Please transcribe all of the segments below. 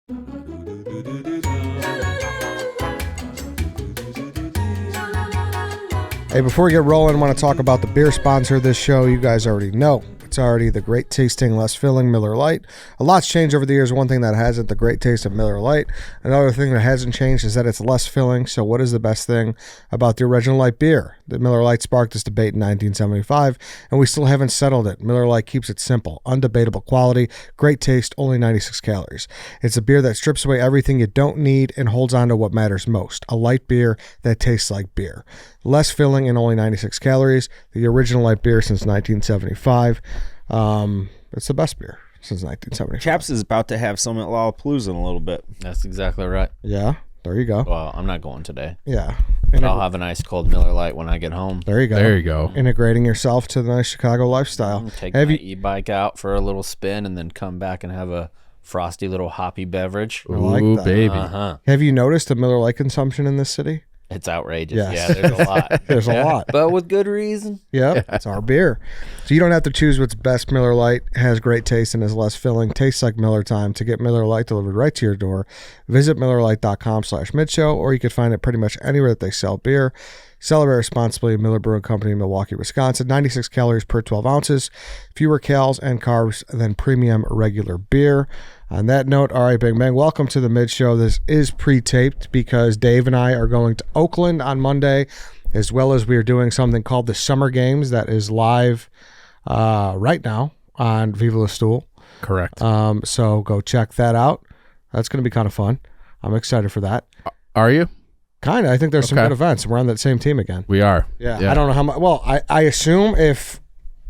Hey, before we get rolling, I want to talk about the beer sponsor of this show. You guys already know. It's already the great tasting, less filling Miller Lite. A lot's changed over the years. One thing that hasn't, the great taste of Miller Lite. Another thing that hasn't changed is that it's less filling. So what is the best thing about the original Lite beer? The Miller Lite sparked this debate in 1975, and we still haven't settled it. Miller Lite keeps it simple, undebatable quality, great taste, only 96 calories. It's a beer that strips away everything you don't need and holds on to what matters most. A light beer that tastes like beer. Less filling and only 96 calories. The original light beer since 1975. It's the best beer since 1975. Chaps is about to have some at Lollapalooza in a little bit. That's exactly right. Yeah, there you go. Well, I'm not going today. Yeah. But I'll have a nice cold Miller Lite when I get home. There you go. There you go. Integrating yourself to the nice Chicago lifestyle. Take my e-bike out for a little spin and then come back and have a frosty little hoppy beverage. I like Ooh, that. baby. Have you noticed the Miller Lite consumption in this city? It's outrageous. Yes. Yeah, there's a lot. There's a lot. But with good reason. Yep, it's our beer. So you don't have to choose what's best. Miller Lite has great taste and is less filling. Tastes like Miller time. To get Miller Lite delivered right to your door, visit MillerLite.com/midshow, or you can find it pretty much anywhere that they sell beer. Celebrate responsibly. Miller Brewing Company, Milwaukee, Wisconsin. 96 calories per 12 ounces. Fewer calories and carbs than premium regular beer. On that note, all right, Big Bang, welcome to the Mid Show. This is pre-taped because Dave and I are going to Oakland on Monday, as well as we are doing something called the Summer Games that is live right now on Viva La Stool. Correct. So go check that out. That's going to be kind of fun. I'm excited for that. Are you? Kind of. I think there's some Okay. good events. We're on that same team again. We are. Yeah. I don't know how much. Well, I assume if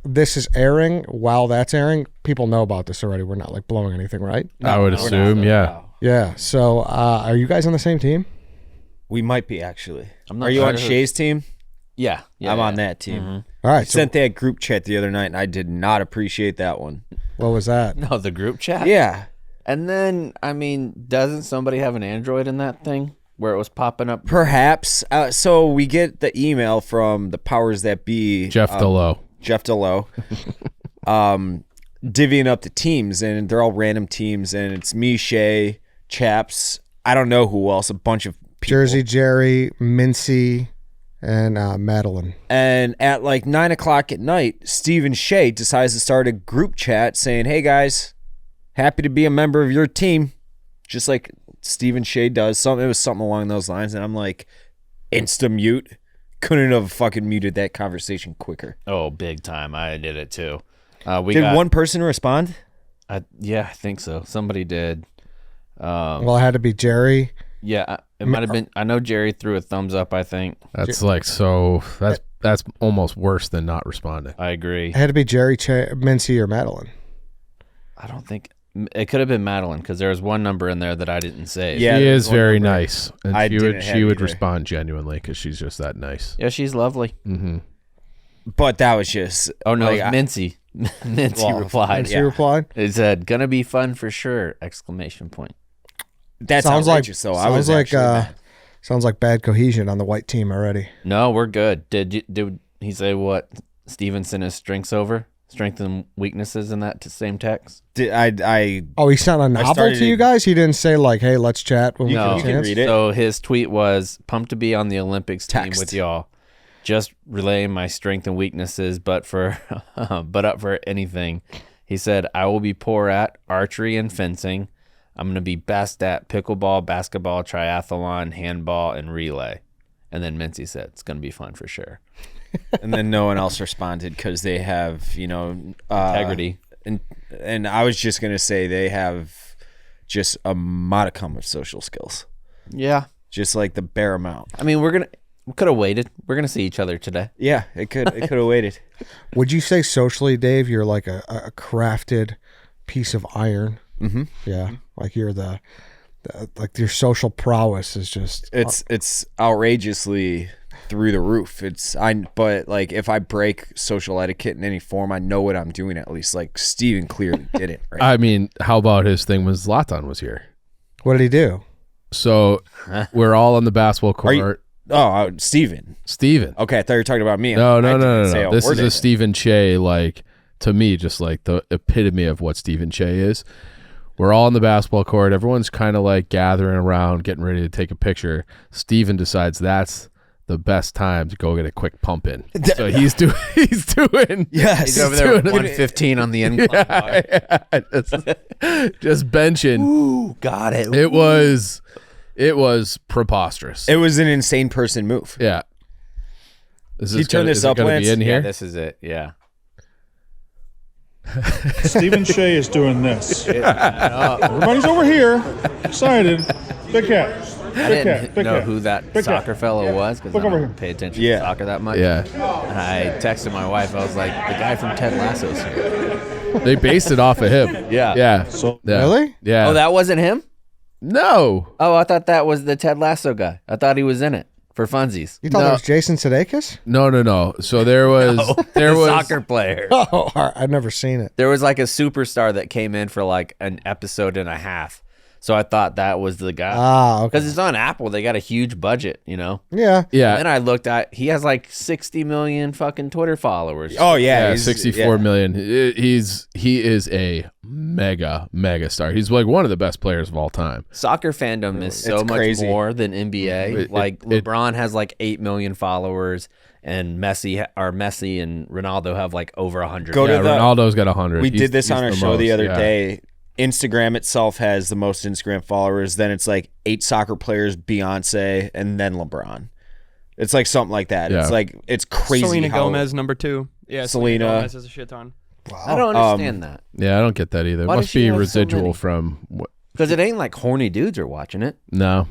this is airing while that's airing, people know about this already. We're not like blowing anything, right? I would assume, yeah. Yeah. So are you guys on the same team? We might be, actually. I'm not Are you sure on who- Shay's team? Yeah. I'm on that team. All I right. So sent that group chat the other night, and I did not appreciate that one. what was that? No, the group chat? Yeah. And then, I mean, doesn't somebody have an Android in that thing where it was popping up? Perhaps. So we get the email from the powers that be. Jeff DeLow. Jeff DeLow. Divvying up the teams, and they're all random teams, and it's me, Shay, Chaps, I don't know who else, a bunch of people. Jersey Jerry, Mincy, and Madeline. And at like 9 o'clock at night, Steve and Shay decides to start a group chat saying, hey guys, happy to be a member of your team. Just like Steve and Shay does. It was something along those lines. And I'm like, insta-mute. Couldn't have fucking muted that conversation quicker. Oh, big time. I did it too. Did one person respond? Yeah, I think so. Somebody did. Well, it had to be Jerry. Yeah, it might have been. I know Jerry threw a thumbs up, I think. That's like so. That's almost worse than not responding. I agree. It had to be Jerry, Mincy, or Madeline. I don't think it could have been Madeline because there was one number in there that I didn't save. Yeah, She there's is one very number nice, and I she didn't would have either. respond genuinely because she's just that nice. Yeah, she's lovely. Mm-hmm. But that was just... Oh no, like, it's Mincy. Mincy replied. Mincy replied. It said, "Gonna be fun for sure!" Exclamation point. That's Sounds outrageous, though. I was sounds like actually mad. sounds like bad cohesion on the white team already. No, we're good. Did he say what Stevenson is strengths over? Strengths and weaknesses in that same text? Oh, he sent a novel started to you to- guys. He didn't say like, "Hey, let's chat when we No. get You a can chance." read it. So his tweet was, "Pumped to be on the Olympics team Text. with y'all. Just relaying my strengths and weaknesses, but up for anything." He said, "I will be poor at archery and fencing. I'm gonna be best at pickleball, basketball, triathlon, handball, and relay." And then Mincy said, "It's gonna be fun for sure." And then no one else responded because they have, Integrity. And I was just going to say they have just a modicum of social skills. Yeah. Just like the bare amount. I mean, we could have waited. We're gonna see each other today. Yeah, it could have waited. Would you say socially, Dave, you're like a crafted piece of iron? Mm-hmm. Yeah, like you're the like your social prowess is just It's outrageously through the roof. But like if I break social etiquette in any form, I know what I'm doing at least. Like Steven clearly didn't, right? I mean, how about his thing when Zlatan was here? What did he do? So we're all on the basketball court. Steven. Steven. Okay, I thought you were talking about me. No. I didn't say a This word is in a it. Stephen Che, like, to me, just like the epitome of what Stephen Che is. We're all on the basketball court. Everyone's kind of like gathering around, getting ready to take a picture. Steven decides that's the best time to go get a quick pump in. So he's doing Yes. He's over there with 115 on the incline. just benching. Ooh, got it. It was preposterous. It was an insane person move. Yeah. Is Can you turn this up, gonna Lance? be in Yeah, here? this is it. Yeah. Stephen Shea is doing this. Everybody's over here, excited. Big cat. I didn't know who that Big soccer cat. fellow Yeah. was because I Look over don't here. pay attention Yeah. to soccer that much. Yeah. And I texted my wife. I was like, the guy from Ted Lasso's here. They based it off of him. Yeah. Yeah. So Yeah. Really? Yeah. Oh, that wasn't him? No. Oh, I thought that was the Ted Lasso guy. I thought he was in it for funsies. You thought that was Jason Sudeikis? No. So there was there the was soccer player. Oh, all right. I've never seen it. There was like a superstar that came in for like an episode and a half. So I thought that was the guy. Ah, okay. Because it's on Apple. They got a huge budget, you know? Yeah. yeah. And then I looked at, he has like 60 million fucking Twitter followers. Oh yeah, Yeah, he's- 64 yeah. million. He is a mega star. He's like one of the best players of all time. Soccer fandom is so It's much crazy. more than NBA. It- like it- LeBron has like 8 million followers, and Messi and Ronaldo have like over 100. Go to Yeah, the- Ronaldo's got 100. We did this on our show the other yeah. day. Instagram itself has the most Instagram followers. Then it's like 8 soccer players, Beyonce, and then LeBron. It's like something like that. Yeah. It's like it's crazy. Selena how- Gomez, number 2. Yeah, Selena. Gomez has a shit ton. I don't understand that. Yeah, I don't get that either. It Why does must she be have so residual many? from what? Because it ain't like horny dudes are watching it. No.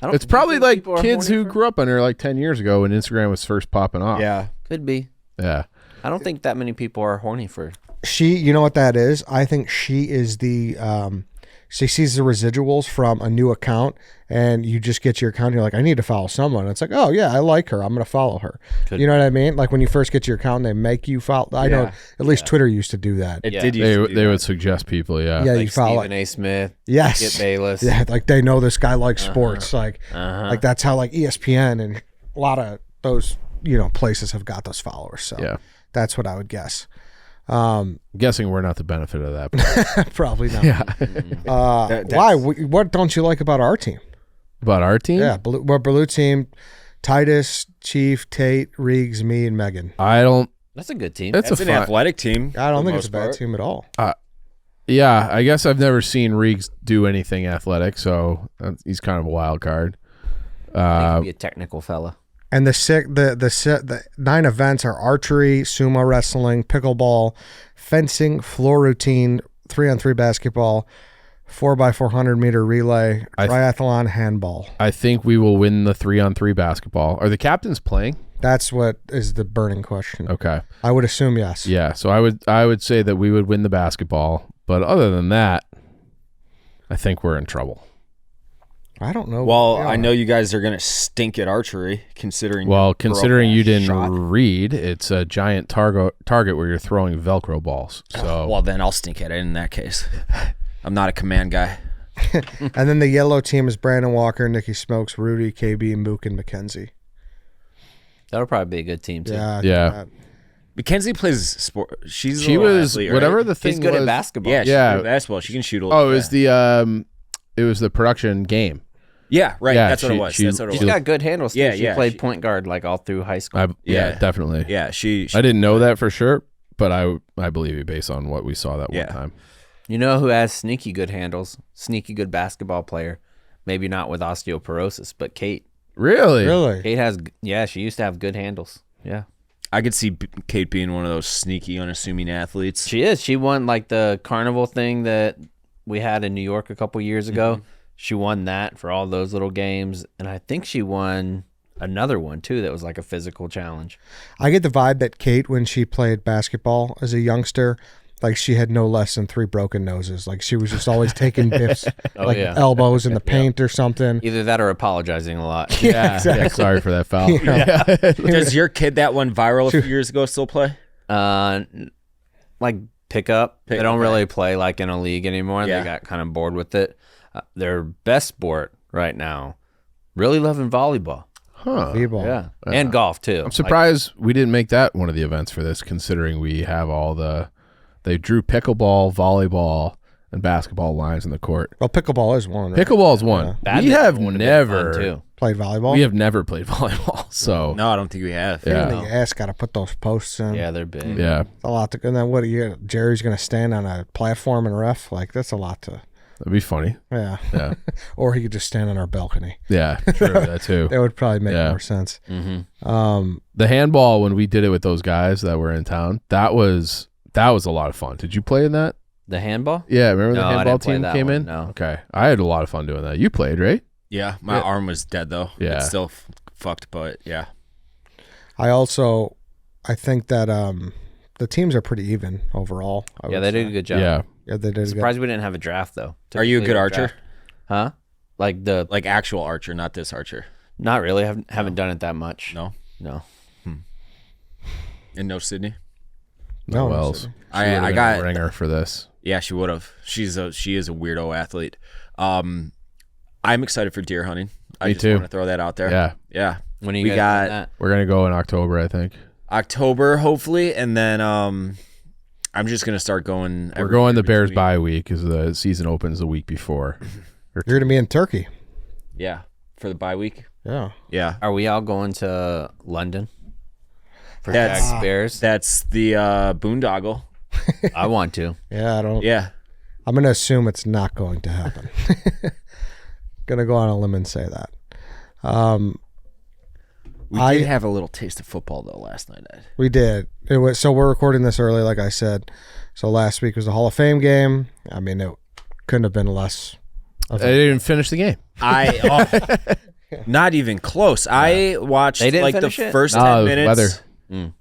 I don't, It's do you probably think like people are kids horny who for it? grew up on her like 10 years ago when Instagram was first popping off. Yeah. Could be. Yeah. I don't think that many people are horny for You know what that is? I think she is she sees the residuals from a new account, and you just get your account. You're like, I need to follow someone. It's like, oh yeah, I like her. I'm going to follow her. Could You know what I mean? Like when you first get to your account, they make you follow. I know at least Twitter used to do that. It Yeah. did. Used They to do they that. would suggest people, yeah. Yeah, you like follow. Stephen A. Smith, Yes. Skip Bayless. Yeah, like they know this guy likes sports. Like that's how like ESPN and a lot of those places have got those followers. So Yeah. that's what I would guess. I'm guessing we're not the benefit of that. But Probably not. yeah. Why? What don't you like about our team? About our team? Yeah, blue team. Titus, Chief, Tate, Riggs, me, and Megan. I don't. That's a good team. That's That's a an fun. athletic team. I don't for the think it's a most bad part. team at all. Yeah, I guess I've never seen Riggs do anything athletic, so he's kind of a wild card. He could be a technical fella. And the 9 events are archery, sumo wrestling, pickleball, fencing, floor routine, 3-on-3 basketball, 4x400 meter relay, triathlon, handball. I think we will win the 3-on-3 basketball. Are the captains playing? That's what is the burning question. Okay. I would assume yes. Yeah, so I would say that we would win the basketball, but other than that, I think we're in trouble. I don't know. Well, Yeah. I know you guys are gonna stink at archery, considering. Well, your considering you broke-ass didn't shot. read, it's a giant target where you're throwing Velcro balls. So Well, then I'll stink at it in that case. I'm not a command guy. And then the yellow team is Brandon Walker, Nikki Smokes, Rudy, KB, Mook, and Mackenzie. That'll probably be a good team too. Yeah. Mackenzie plays sport. She was athlete, whatever right? the thing She's good was. at basketball. Yeah, she's Yeah. good at basketball. She can shoot a Oh, little. it was it was the production game. Yeah, right. Yeah, that's what it she- was. she- That's what it She's was. got good handles. Too. Yeah, she yeah, played she- point guard like all through high school. Yeah, Yeah. definitely. Yeah, she I didn't know that for sure, but I believe you based on what we saw that Yeah. one time. You know who has sneaky good handles? Sneaky good basketball player. Maybe not with osteoporosis, but Kate. Really? Really? Kate has, she used to have good handles. Yeah. I could see Kate being one of those sneaky, unassuming athletes. She is. She won like the carnival thing that we had in New York a couple years ago. She won that for all those little games. And I think she won another one too that was like a physical challenge. I get the vibe that Kate, when she played basketball as a youngster, like she had no less than 3 broken noses. Like she was just always taking biffs, like yeah. elbows in the paint or something. Either that or apologizing a lot. Yeah, yeah, sorry for that foul. Does your kid that went viral a few years ago still play? Like pickup. They don't okay. really play like in a league anymore. Yeah. They got kind of bored with it. Their best sport right now, really loving volleyball. Huh. B-ball. Yeah. And golf too. I'm surprised we didn't make that one of the events for this, considering we have they drew pickleball, volleyball, and basketball lines in the court. Well, pickleball is one. Right? Pickleball is one. We Badminton have would've been fun, never too. Played volleyball. we have never played volleyball. So No, I don't think we have. Yeah. The ass got to put those posts in. Yeah, they're big. yeah, It's a lot to. And then what do you? Jerry's going to stand on a platform and ref. Like that's a lot to. that'd be funny. Yeah. Yeah, Or he could just stand on our balcony. yeah, true. That too. That would probably make Yeah. more sense. Mm-hmm. The handball when we did it with those guys that were in town, that was a lot of fun. Did you play in that? The handball? Yeah, remember the No, I handball didn't play team that came one, in? no. Okay, I had a lot of fun doing that. You played, right? Yeah, my arm was dead though. Yeah. It's still fucked, but yeah. I think that the teams are pretty even overall. I Yeah, would they say. did a good job. Yeah. Yeah, they did. Surprised we didn't have a draft though. Are you a Typically good we archer? draft- Huh? Like the Like actual archer, not this archer. not really. Haven't done it that much. No. No. And no Sydney. No, Wells. no, I got a ringer for this. Yeah, she would have. She is a weirdo athlete. I'm excited for deer hunting. I Me just too. want to throw that out there. Yeah, Yeah. When are you We guys got- doing that? we're gonna go in October, I think. October, hopefully, and then I'm just gonna start going. We're every going the year Bears between- bye week because the season opens the week before. You're going to be in Turkey. Yeah, for the bye week. Yeah. Yeah, Are we all going to London for That's- Jags Bears? that's the boondoggle. I want to. Yeah, I don't. Yeah, I'm going to assume it's not going to happen. Going to go on a limb and say that. we I- did have a little taste of football though last night, Ed. We did. It was so we're recording this early, like I said. So last week was the Hall of Fame game. I mean, it couldn't have been less. They didn't finish the game. Not even close. I watched They didn't like the finish it? first No, 10 it was minutes. weather.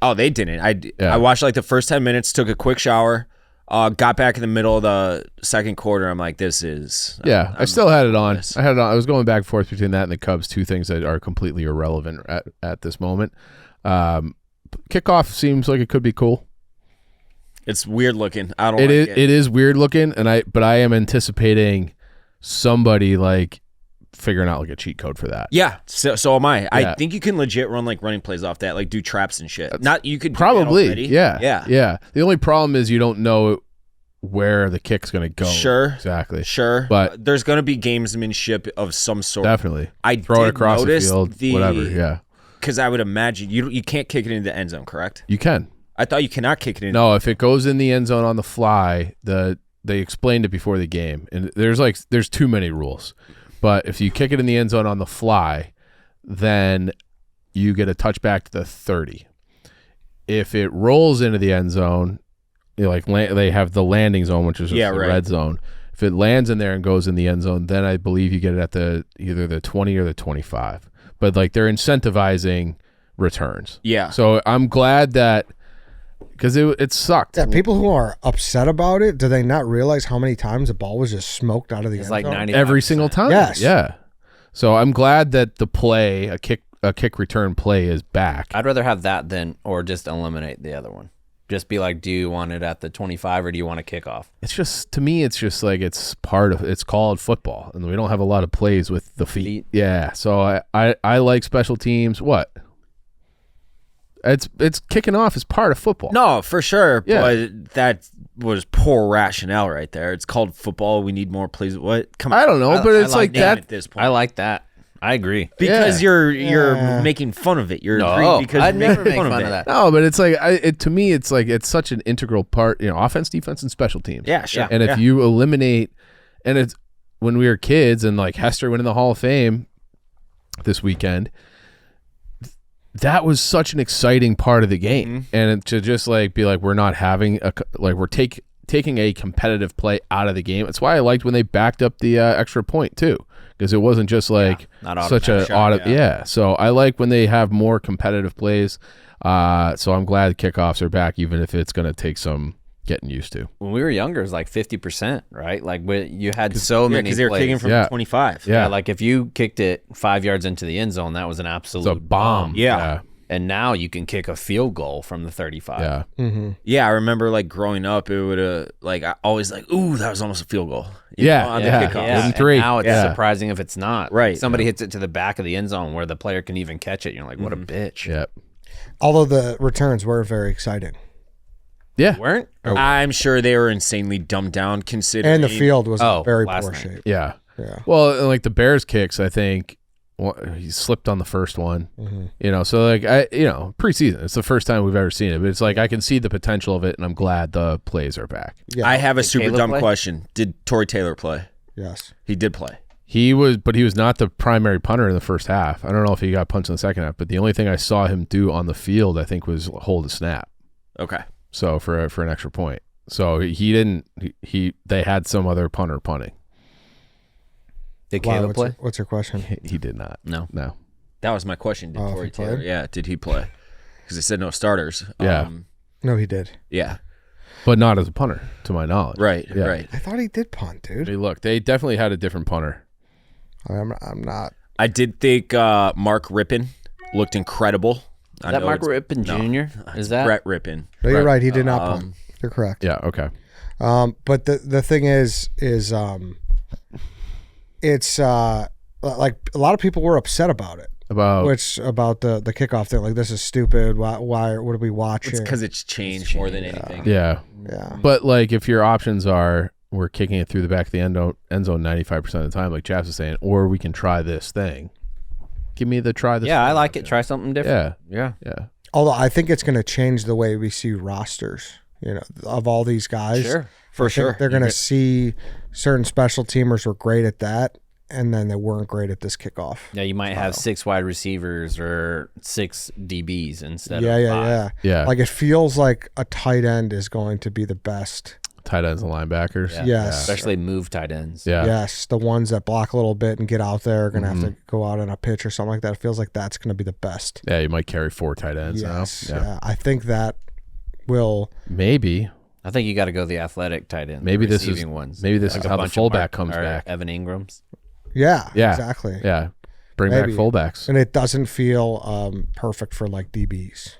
Oh, they didn't. Yeah. I watched like the first 10 minutes, took a quick shower, got back in the middle of the second quarter. I'm like, this is. Yeah, I still had it on. this. I had it on. I was going back and forth between that and the Cubs, two things that are completely irrelevant at this moment. Kickoff seems like it could be cool. It's weird looking. I don't It like is. it. It is weird looking, but I am anticipating somebody like figuring out like a cheat code for that. Yeah, so am I. I Yeah. think you can legit run like running plays off that, like do traps and shit. Not you could do that Probably. already. Yeah. Yeah. Yeah. The only problem is you don't know where the kick's going to go. Sure. Exactly. Sure, But- there's gonna be gamesmanship of some sort. Definitely. I Throw it did across the notice field. Whatever. Yeah. Because I would imagine you can't kick it into the end zone, correct? You can. I thought you cannot kick it in. No, if it goes in the end zone on the fly, they explained it before the game, and there's too many rules. But if you kick it in the end zone on the fly, then you get a touchback to the 30. If it rolls into the end zone, they have the landing zone, which is just the red zone. If it lands in there and goes in the end zone, then I believe you get it at either the 20 or the 25. But like they're incentivizing returns. Yeah. So I'm glad that because it sucked. Yeah, people who are upset about it, do they not realize how many times the ball was just smoked out of the It's end like zone? 90 Every single time. Yes. Yeah. So I'm glad that the play, a kick return play is back. I'd rather have that than or just eliminate the other one. Just be like, do you want it at the 25 or do you want a kickoff? It's just, to me, it's just like it's called football, and we don't have a lot of plays with the feet. Yeah. So I like special teams. What? It's kicking off as part of football. No, for sure. Yeah. But that was poor rationale right there. It's called football. We need more plays. What? Come on. I don't know, but it's like name that. at this point. I like that. I agree. because Yeah. you're making fun of it. You're No, agreeing because I'd you're never making make fun fun of it. that. No, but it's like to me, it's like it's such an integral part. Offense, defense, and special teams. Yeah, sure. And if you eliminate, and it's when we were kids, and like Hester went in the Hall of Fame this weekend. That was such an exciting part of the game, and to just like be like we're not having we're taking a competitive play out of the game. That's why I liked when they backed up the extra point too, because it wasn't just like not such a shot, So I like when they have more competitive plays. So I'm glad kickoffs are back, even if it's going to take some getting used to. When we were younger, it was like 50%, right? Like you had so many because they were plays. kicking from Yeah. 25. Yeah, like if you kicked it 5 yards into the end zone, that was an absolute It's a bomb. Yeah. And now you can kick a field goal from the 35. Yeah. Yeah, I remember like growing up, it would I always like, ooh, that was almost a field goal. You Yeah, know, on yeah. the kickoff. Yeah, Wooden three. and now it's Yeah. surprising if it's not. Right. Somebody hits it to the back of the end zone where the player can even catch it. You're like, what a bitch. Yeah. Although the returns were very exciting. Yeah. Weren't? I'm sure they were insanely dumbed down considering. And the field was in very last poor night. shape. Yeah. Yeah. Well, and like the Bears kicks, I think he slipped on the first one. Mm-hmm. So like preseason, it's the first time we've ever seen it, but it's like I can see the potential of it, and I'm glad the plays are back. Yeah. I have a super Caleb dumb play? question. Did Torrey Taylor play? Yes. He did play. He was not the primary punter in the first half. I don't know if he got punched in the second half, but the only thing I saw him do on the field, I think, was hold a snap. Okay. So for an extra point. So he didn't. They had some other punter punting. Did Wow, Caleb play? what's your question? He did not. No. That was my question. Did Oh, if Torrey he played? Taylor? Yeah. Did he play? Because it said no starters. Yeah. No, he did. Yeah. But not as a punter, to my knowledge. Right. Yeah. Right. I thought he did punt, dude. Hey, look, they definitely had a different punter. I'm not. I did think Mark Rippon looked incredible. Is that Mark Rippon Jr.? Is that? Brett Rippon? No, you're right. He did not punt. You're correct. Yeah. Okay. But the thing is it's like a lot of people were upset about it. About The kickoff thing. Like, this is stupid. Why what are we watching? It's because it's changed more than anything. yeah. Yeah. But like, if your options are we're kicking it through the back of the end zone 95% of the time, like Chaps is saying, or we can try this thing. Give me the try this. Yeah, thing I like option. it. Try something different. Yeah. Yeah. Yeah. Although I think it's going to change the way we see rosters, of all these guys. Sure. For I think sure. They're going to see certain special teamers were great at that, and then they weren't great at this kickoff. Yeah, you might have 6 wide receivers or 6 DBs instead of 5. Yeah. Like, it feels like a tight end is going to be the best. Tight ends and linebackers. Yeah. Yes. Especially move tight ends. Yeah. Yes, the ones that block a little bit and get out there are going to have Mm-hmm. to go out on a pitch or something like that. It feels like that's going to be the best. Yeah, you might carry 4 tight ends Yes, now. yeah. I think that will. Maybe. I think you got to go the athletic tight end. Maybe the this is receiving ones. maybe this Like is a how the bunch of fullback Mark- comes or back. Evan Ingram's. Yeah, Yeah. exactly. Yeah. Bring Maybe. back fullbacks. And it doesn't feel perfect for like DBs,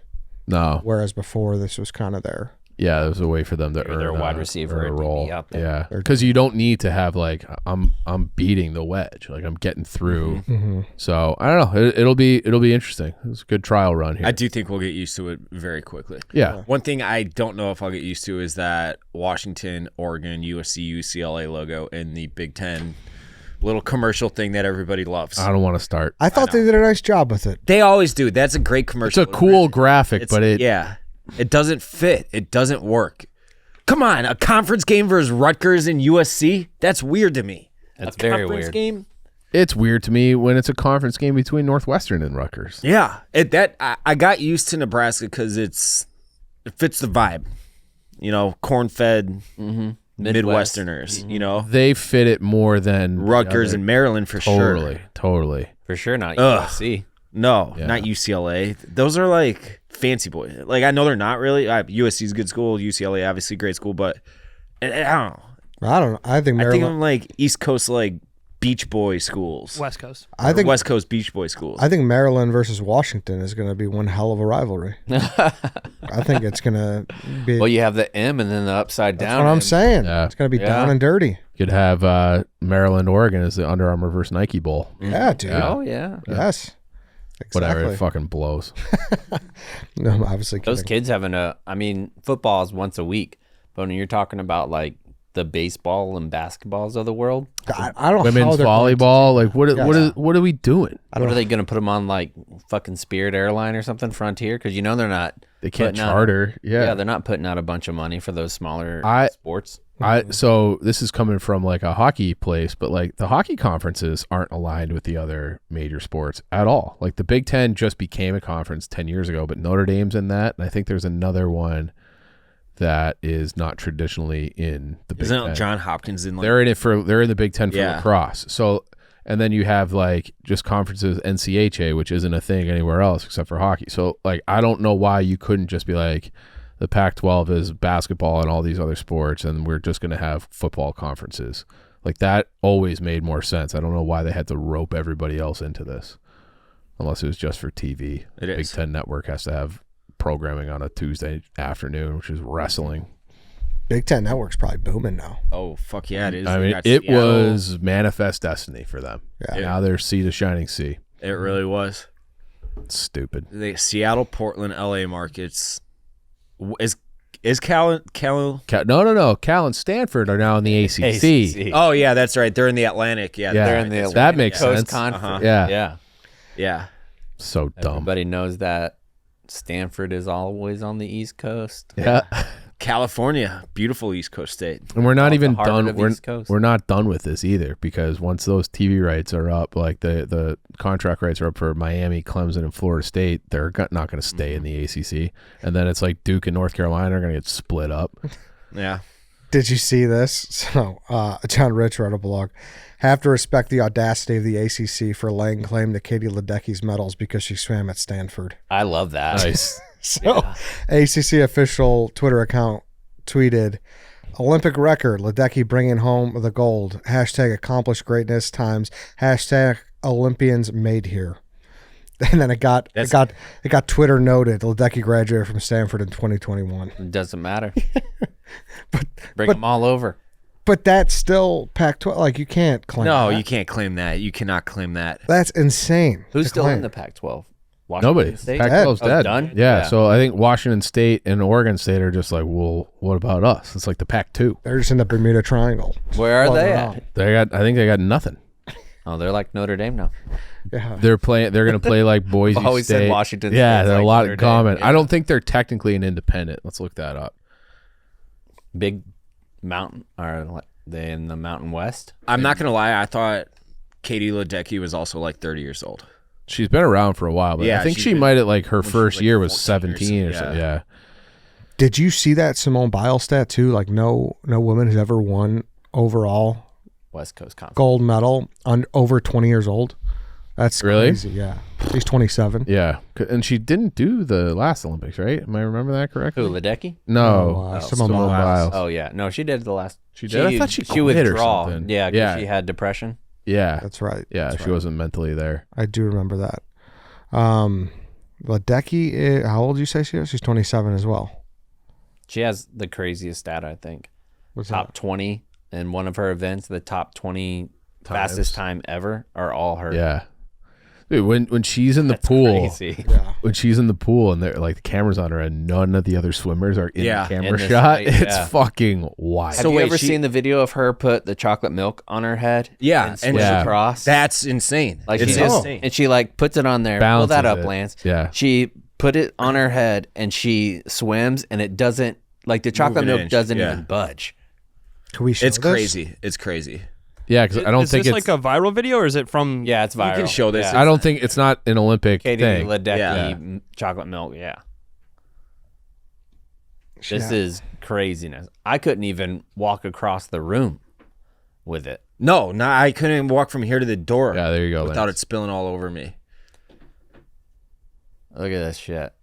No. whereas before this was kind of there. Yeah, there was a way for them to Maybe earn they're a wide a- receiver earn or a DB role. out there. Yeah, because you don't need to have like I'm beating the wedge, like I'm getting through. Mm-hmm. So I don't know. It'll be interesting. It's a good trial run here. I do think we'll get used to it very quickly. Yeah, One thing I don't know if I'll get used to is that Washington, Oregon, USC, UCLA logo in the Big Ten little commercial thing that everybody loves. I don't want to start. I thought they did a nice job with it. They always do. That's a great It's commercial. a cool graphic, but it it doesn't fit. It doesn't work. Come on, a conference game versus Rutgers and USC? That's weird to me. That's a very conference weird. game? it's weird to me when it's a conference game between Northwestern and Rutgers. Yeah. I got used to Nebraska because it fits the vibe. Corn-fed Midwesterners, They fit it more than the Rutgers other- and Maryland for sure. Totally. For sure not Ugh. USC. No, Yeah. not UCLA. Those are like fancy boys. Like, I know they're not really. USC's a good school. UCLA, obviously, great school. But I don't know. I don't know. I think I think Maryland. I'm like East Coast, like Beach Boy schools. West Coast. I think West Coast Beach Boy schools. I think Maryland versus Washington is going to be one hell of a rivalry. I think it's going to be. Well, you have the M and then the upside That's down. what I'm M. saying. Yeah. It's going to be Yeah. down and dirty. You could have Maryland, Oregon as the Under Armour versus Nike Bowl. Yeah, dude. Oh yeah. Yes. Whatever, Exactly. it fucking blows. No, I'm obviously Those kidding. kids having football is once a week, but when you're talking about like the baseball and basketballs of the world, I don't know Women's how they're going to- volleyball, like what Yeah. what are we doing? what are they going to put them on, like fucking Spirit Airline or something, Frontier? Because they're not. They can't putting out- charter. Yeah, they're not putting out a bunch of money for those smaller sports. So this is coming from like a hockey place, but like the hockey conferences aren't aligned with the other major sports at all. Like the Big Ten just became a conference 10 years ago, but Notre Dame's in that, and I think there's another one that is not traditionally in the Big Isn't Ten. John Hopkins in like They're in the Big Ten for Yeah. lacrosse. So, and then you have like just conferences NCHA, which isn't a thing anywhere else except for hockey. So like, I don't know why you couldn't just be like, the Pac-12 is basketball and all these other sports, and we're just going to have football conferences. Like that always made more sense. I don't know why they had to rope everybody else into this, unless it was just for TV. It Big is. Ten Network has to have programming on a Tuesday afternoon, which is wrestling. Big Ten Network's probably booming now. Oh, fuck yeah, it is. I They mean, got it Seattle. was manifest destiny for them. Yeah. Now they're sea to shining sea. It really was. It's stupid. The Seattle, Portland, LA markets is Is Cal? No. Cal and Stanford are now in the ACC. Oh yeah, that's right. They're in the Atlantic. Yeah, They're in the that makes Coast sense. Conference. Yeah. Yeah. So dumb. Everybody knows that Stanford is always on the East Coast. Yeah. California, beautiful East Coast state. And we're not Off even the Harvard done. of East Coast. We're not done with this either, because once those TV rights are up, like the contract rights are up for Miami, Clemson, and Florida State, they're not going to stay in the ACC. And then it's like Duke and North Carolina are going to get split up. Yeah. Did you see this? So, John Rich wrote a blog. Have to respect the audacity of the ACC for laying claim to Katie Ledecky's medals because she swam at Stanford. I love that. Nice. So, ACC official Twitter account tweeted, Olympic record, Ledecky bringing home the gold. Hashtag accomplished greatness times hashtag Olympians made here. And then it got Twitter noted. Ledecky graduated from Stanford in 2021. It doesn't matter. But Bring them all over. But that's still Pac-12. Like, you can't claim No, that. you can't claim that. You cannot claim that. That's insane. Who's to still claim. in the Pac-12? Washington Nobody. State? Pac-12's Oh, dead. done? Yeah. So I think Washington State and Oregon State are just like, well, what about us? It's like the Pac-2. They're just in the Bermuda Triangle. Where are they Floating at? I think they got nothing. Oh, they're like Notre Dame now. Yeah. They're going to play like Boise I've always said State. Washington Yeah, State's they're like a lot Notre in Dame, common. yeah. I don't think they're technically an independent. Let's look that up. Big mountain. Are they in the Mountain West? I'm not going to lie. I thought Katie Ledecky was also like 30 years old. She's been around for a while, but Yeah, I think she's she been- might have, like, her when she was, first like, year was 14 or 17 or something, something. Yeah. Did you see that Simone Biles stat too? Like no woman has ever won overall West Coast Conference. gold medal on over 20 years old. That's Really? crazy. Yeah. She's 27. Yeah. And she didn't do the last Olympics, right? Am I remember that correctly? Who, Ledecky? No. Simone Simone Biles. Biles. Oh, yeah. No, she did the last. She did? I thought she would quit or draw. something. Yeah, 'cause Yeah. she had depression. Yeah. That's right. Yeah, That's she right. wasn't mentally there. I do remember that. Ledecky, how old did you say she is? She's 27 as well. She has the craziest stat, I think. What's Top that? 20 in one of her events, the top 20 fastest time ever are all her. Yeah. Dude, when she's in the That's pool, crazy. Yeah. when she's in the pool and they're like the camera's on her and none of the other swimmers are in Yeah, the camera in this shot, fight, it's yeah. fucking wild. Have So you wait, ever she- seen the video of her put the chocolate milk on her head? Yeah, and swim Yeah. across. That's insane. Like it's she insane. and she like puts it on there. Pull that Balances up, it. Lance. Yeah. She put it on her head and she swims and it doesn't like the chocolate an milk inch, doesn't yeah. even budge. Can we show It's this? crazy. It's crazy. Yeah, because I don't is think this it's like a viral video or is it from? Yeah, it's viral. can show this. Yeah. I don't think it's not an Olympic Katie thing. Ledecky Yeah. chocolate milk. Yeah, Yeah. this is craziness. I couldn't even walk across the room with it. No, I couldn't even walk from here to the door. Yeah, there you go, Without Lance. it spilling all over me. Look at this shit.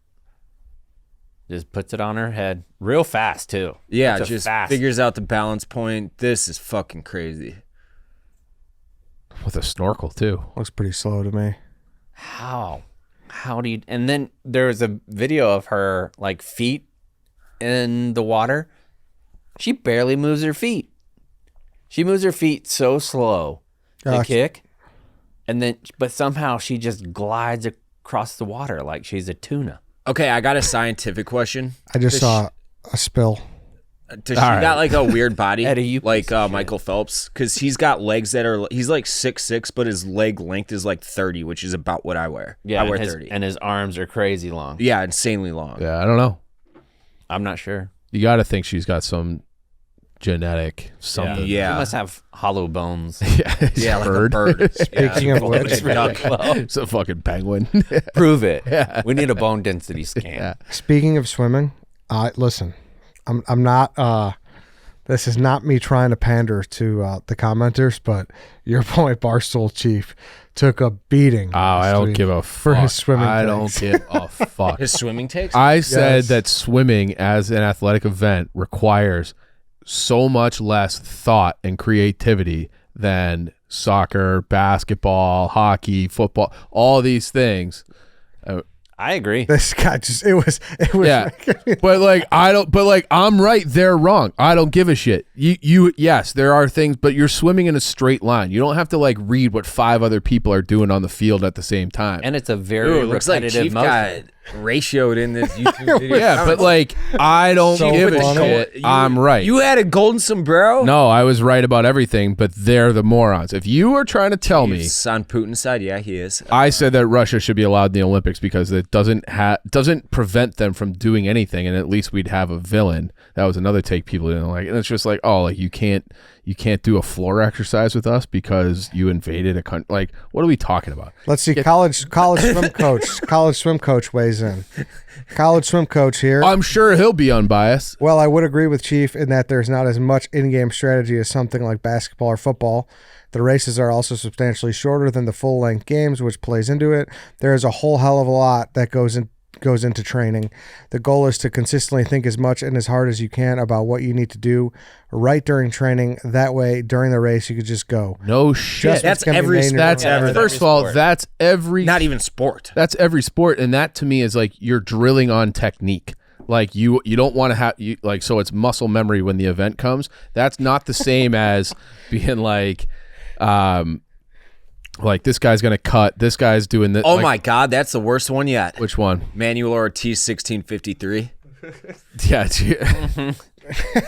Just puts it on her head real fast too. Yeah, Such a just fast. figures out the balance point. This is fucking crazy. With a snorkel too. Looks pretty slow to me. How do you? And then there was a video of her like feet in the water. She barely moves her feet. She moves her feet so slow to Gosh. kick, and then but somehow she just glides across the water like she's a tuna. Okay, I got a scientific question. I just saw a spill. Does she got like a weird body, Eddie, you like piece of shit. Michael Phelps? Because he's got legs that are he's like 6'6", but his leg length is like 30, which is about what I wear. Yeah, I wear and his, 30. and his arms are crazy long. Yeah, insanely long. Yeah, I don't know. I'm not sure. You got to think she's got some genetic something. Yeah. She must have hollow bones. Yeah, like a bird. Speaking of which, It's a fucking penguin. Prove it. We need a bone density scan. Yeah. speaking of swimming, listen, I'm not. This is not me trying to pander to the commenters, but your boy Barstool Chief took a beating. Oh, I don't give a for fuck. his swimming I don't takes. give a fuck. His swimming takes? I said Yes. that swimming as an athletic event requires so much less thought and creativity than soccer, basketball, hockey, football, all these things. I agree. This guy it was Yeah. But like I'm right, they're wrong. I don't give a shit. You yes, there are things, but you're swimming in a straight line. You don't have to like read what 5 other people are doing on the field at the same time. And it's a very Ooh, it looks like repetitive Chief motion. got ratioed in this YouTube video. Yeah, but like I don't So give a funny. shit. I'm right. You had a golden sombrero? No, I was right about everything, but they're the morons. If you are trying to tell me, He's on Putin's side. Yeah, he is. I said that Russia should be allowed in the Olympics because it doesn't prevent them from doing anything, and at least we'd have a villain. That was another take people didn't like, and it's just like, oh, like you can't do a floor exercise with us because you invaded a country. Like, what are we talking about? Let's see. College swim coach. College swim coach weighs in. College swim coach here. I'm sure he'll be unbiased. Well, I would agree with Chief in that there's not as much in-game strategy as something like basketball or football. The races are also substantially shorter than the full-length games, which plays into it. There is a whole hell of a lot that goes into training. The goal is to consistently think as much and as hard as you can about what you need to do right during training. That way, during the race, you could just go. No shit. Just what's That's gonna be every made in your That's own every- first of all, sport. that's every Not even sport. That's every sport, and that to me is like you're drilling on technique. Like you don't want to have like so it's muscle memory when the event comes. That's not the same as being like this guy's gonna cut. This guy's doing this. Oh like, my God, that's the worst one yet. Which one? Manuel Ortiz, 1653. Yeah.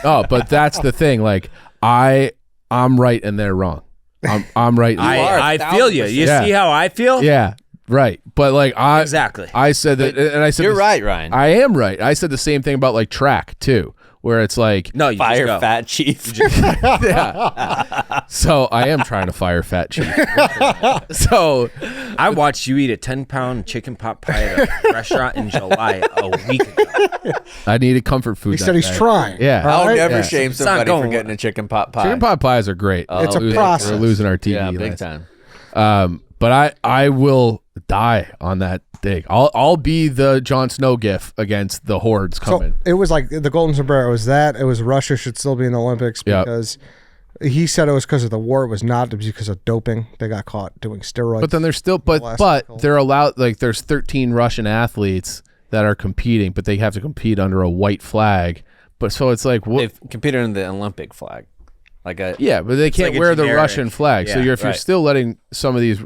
Oh, but that's the thing. Like I'm right and they're wrong. I'm right. I feel you. You Yeah. see how I feel? Yeah. Right. But like Exactly. I said that, and I said You're this- right, Ryan. I am right. I said the same thing about like track too, where it's like No, you Fire just go. fat chief. yeah. So I am trying to fire fat chief. So I watched you eat a 10-pound chicken pot pie at a restaurant in July a week ago. I needed comfort food. He that said he's day. trying. Yeah. All I'll right? never Yeah. shame It's not somebody for going getting a chicken pot pie. Chicken pot pies are great. It's a We're process. losing our TV. Yeah, big lights. time. But I will die on that day. I'll be the Jon Snow gif against the hordes coming. So it was like the golden sombrero was that. It was Russia should still be in the Olympics Yep. because he said it was because of the war. It was not. It was because of doping. They got caught doing steroids. But then there's still but last but cycle. they're allowed like there's 13 Russian athletes that are competing, but they have to compete under a white flag. But so it's like what? They've competed under the Olympic flag. Like a Yeah, but they can't like a wear the generic- Russian flag. So yeah, if you're right. still letting some of these,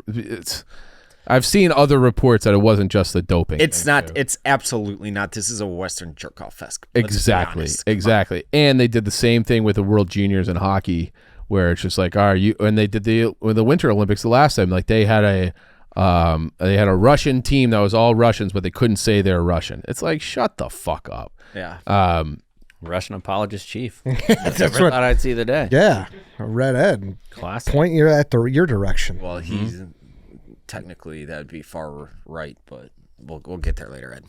I've seen other reports that it wasn't just the doping. It's thing, not. too. It's absolutely not. This is a Western jerk-off fest. Let's be Exactly, honest. Come on. exactly. And they did the same thing with the World Juniors in hockey, where it's just like, are you? And they did with the Winter Olympics the last time. Like they had a Russian team that was all Russians, but they couldn't say they're Russian. It's like shut the fuck up. Yeah. Russian apologist chief. That's Never what. thought I'd see the day. Yeah, red Ed. Classic. Point you at your direction. Well, he's technically that would be far right, but we'll get there later, Ed.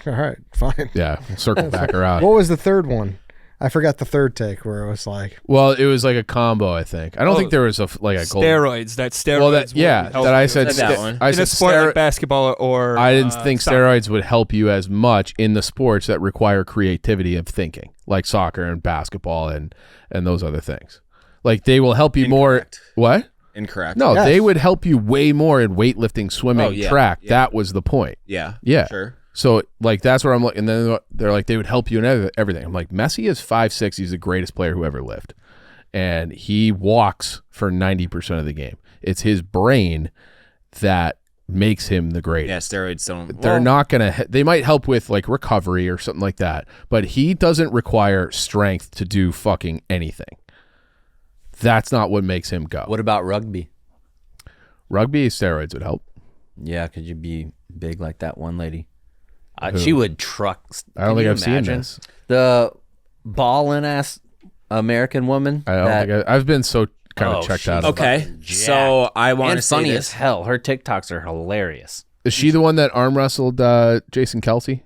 All right, fine. Yeah, we'll circle back around. What was the third one? I forgot the third take where it was like, Well, it was like a combo. I think. I don't think there was a gold. Steroids. That steroids. Well, that yeah, would help that I you. said. Said that one. I in said a sport stero- like basketball or I didn't think soccer. steroids would help you as much in the sports that require creativity of thinking, like soccer and basketball and those other things. Like they will help you Incorrect. more. What? Incorrect. No, Yes. they would help you way more in weightlifting, swimming, Oh, yeah, track. yeah. That was the point. Yeah. Yeah. Sure. So like that's where I'm looking. And then they're like they would help you in everything. I'm like Messi is 5'6". He's the greatest player who ever lived, and he walks for 90% of the game. It's his brain that makes him the greatest. Yeah. Steroids don't. They're not gonna. They might help with like recovery or something like that, but he doesn't require strength to do fucking anything. That's not what makes him go. What about rugby? Rugby steroids would help. Yeah, could you be big like that one lady? She would truck. I don't Can think you I've seen imagine? this. The ballin' ass American woman. I don't think I've been so kind of checked out. Of Okay. fucking jacked. So I want to and say funny this. as hell. Her TikToks are hilarious. Is she the one that arm wrestled Jason Kelsey?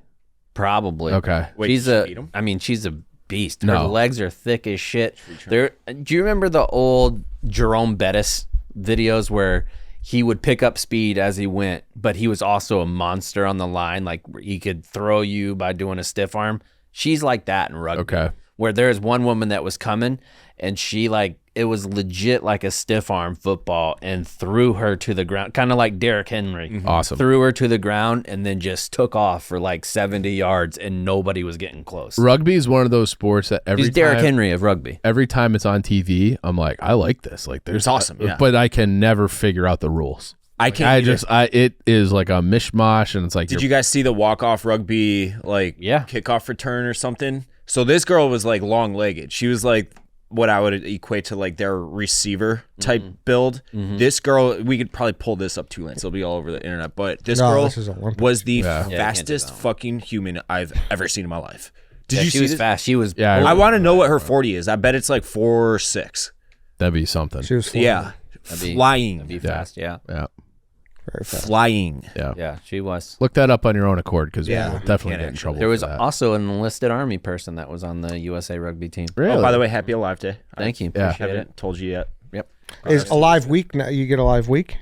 Probably. Okay. Wait, she's did she beat him? I mean, she's a beast. Her No. legs are thick as shit. Do you remember the old Jerome Bettis videos where he would pick up speed as he went, but he was also a monster on the line? Like he could throw you by doing a stiff arm. She's like that in rugby. Okay. Where there's one woman that was coming and she like, it was legit like a stiff arm football and threw her to the ground, kind of like Derrick Henry. Awesome. Threw her to the ground and then just took off for like 70 yards and nobody was getting close. Rugby is one of those sports that He's Derrick time, Henry of rugby. every time it's on TV, I'm like, I like this. Like, there's It's awesome, yeah. but I can never figure out the rules. I can't. It is like a mishmash, and it's like. Did you guys see the walk-off rugby kickoff return or something? So this girl was like long-legged. She was like what I would equate to like their receiver type build. This girl, we could probably pull this up too, Lance. It'll be all over the internet. But this girl was the fastest fucking human I've ever seen in my life. Did you see? She was fast. She was. Yeah, I want to know what her 40 is. I bet it's like 4 or 6. That'd be something. She was flying. Flying. That'd be fast. Yeah. Very fast. Flying. Yeah, she was. Look that up on your own accord because we'll Yeah. definitely get in trouble. There was for that. also an enlisted Army person that was on the USA rugby team. Really? Oh, by the way, happy Alive Day. Thank you. Yeah. Appreciate it. Haven't told you yet. Yep. Is Alive Week now? You get Alive Week?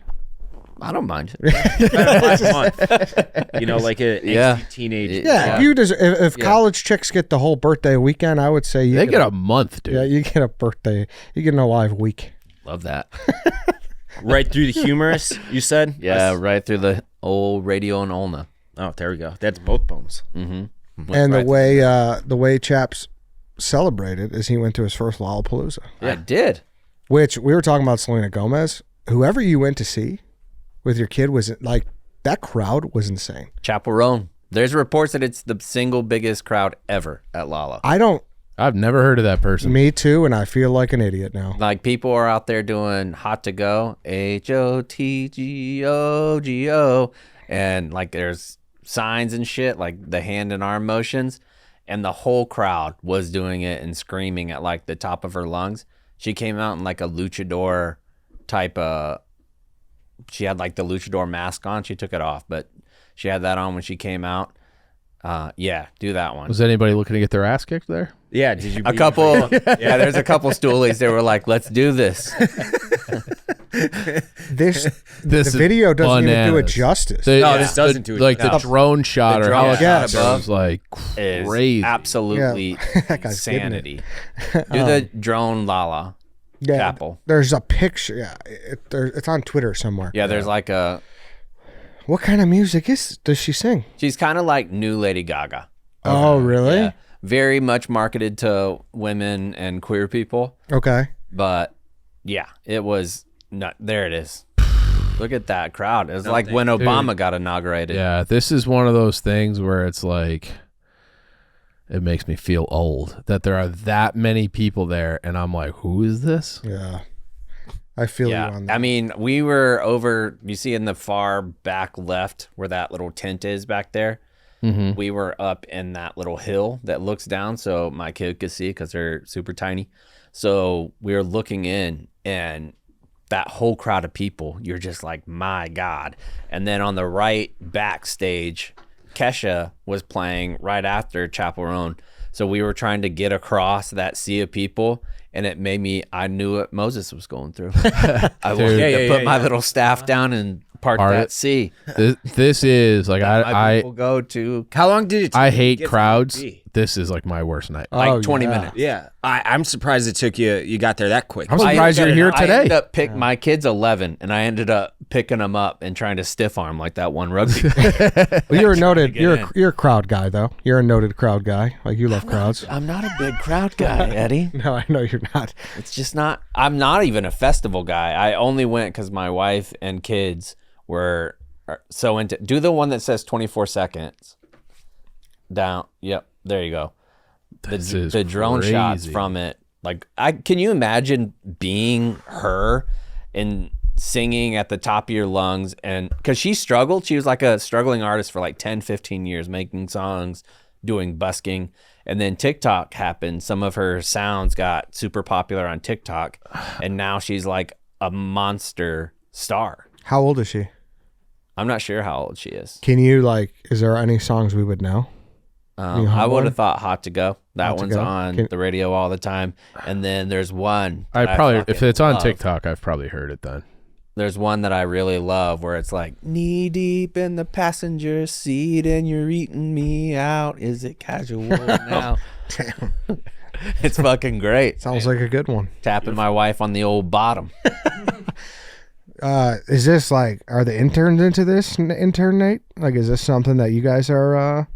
I don't mind. Last month. You know, like a angsty teenage. Yeah. If college chicks get the whole birthday weekend, I would say They get a month, dude. Yeah, you get a birthday. You get an Alive Week. Love that. Right through the humorous, you said? Yeah, right through the old radio and ulna. Oh, there we go. That's both bones. Mm-hmm. And the way Chaps celebrated is he went to his first Lollapalooza, I did. which we were talking about Selena Gomez. Whoever you went to see with your kid was like, that crowd was insane. Chaperone. There's reports that it's the single biggest crowd ever at Lolla. I've never heard of that person. Me too, and I feel like an idiot now. Like people are out there doing hot to go, HOTGOGO, and like there's signs and shit, like the hand and arm motions, and the whole crowd was doing it and screaming at like the top of her lungs. She came out in like a luchador type she had like the luchador mask on. She took it off, but she had that on when she came out. Yeah, do that one. Was anybody looking to get their ass kicked there? Yeah, did you? A couple, yeah. There's a couple stoolies. They were like, "Let's do this." This Is the video doesn't even do it bananas. justice. No, this doesn't do it. Like the No. drone shot The or drone helicopter shot was like Is crazy. absolutely That guy's getting it. insanity. Do the drone Lala. Yeah, Chapel. there's a picture. Yeah, it's on Twitter somewhere. Yeah, there's like What kind of music does she sing? she's kind of like new Lady Gaga. Oh, really? Yeah. Very much marketed to women and queer people. Okay. But yeah, it was not. There it is. Look at that crowd. It was like when Obama got inaugurated. Yeah, this is one of those things where it's like, it makes me feel old that there are that many people there, and I'm like, who is this? Yeah. I feel you on that. I mean, we were over, you see in the far back left where that little tent is back there. Mm-hmm. We were up in that little hill that looks down so my kid could see because they're super tiny. So we were looking in, and that whole crowd of people, you're just like, my God. And then on the right backstage, Kesha was playing right after Chaperone. So we were trying to get across that sea of people, and it made me, I knew what Moses was going through. I wanted to put my little staff down and part that sea. This is like, My people go to How long did it take? I you to hate get from crowds. B? This is like my worst night. like 20 minutes. Yeah, I'm surprised it took you got there that quick. I'm I surprised ended you're here up- I ended today. up my kid's 11, and I ended up picking him up and trying to stiff arm like that one rugby. Well, you're a noted. You're a crowd guy, though. You're a noted crowd guy. Like you love crowds. I'm not a big crowd guy, Eddie. No, I know you're not. It's just not. I'm not even a festival guy. I only went because my wife and kids were so into. Do the one that says 24 seconds. Down. Yep. There you go. The drone shots crazy. from it. Like, can you imagine being her and singing at the top of your lungs? And because she struggled, she was like a struggling artist for like 10, 15 years, making songs, doing busking. And then TikTok happened. Some of her sounds got super popular on TikTok. And now she's like a monster star. How old is she? I'm not sure how old she is. Can you is there any songs we would know? You I hum would one? have thought Hot to Go. That Hot to one's Go? on the radio all the time. And then there's one. I that probably, fucking if it's on love. TikTok, I've probably heard it then. There's one that I really love where it's like, knee deep in the passenger seat and you're eating me out. Is it casual now? Damn. It's fucking great. Sounds like a good one. Tapping my wife on the old bottom. Is this are the interns into this, intern Nate? Like, is this something that you guys are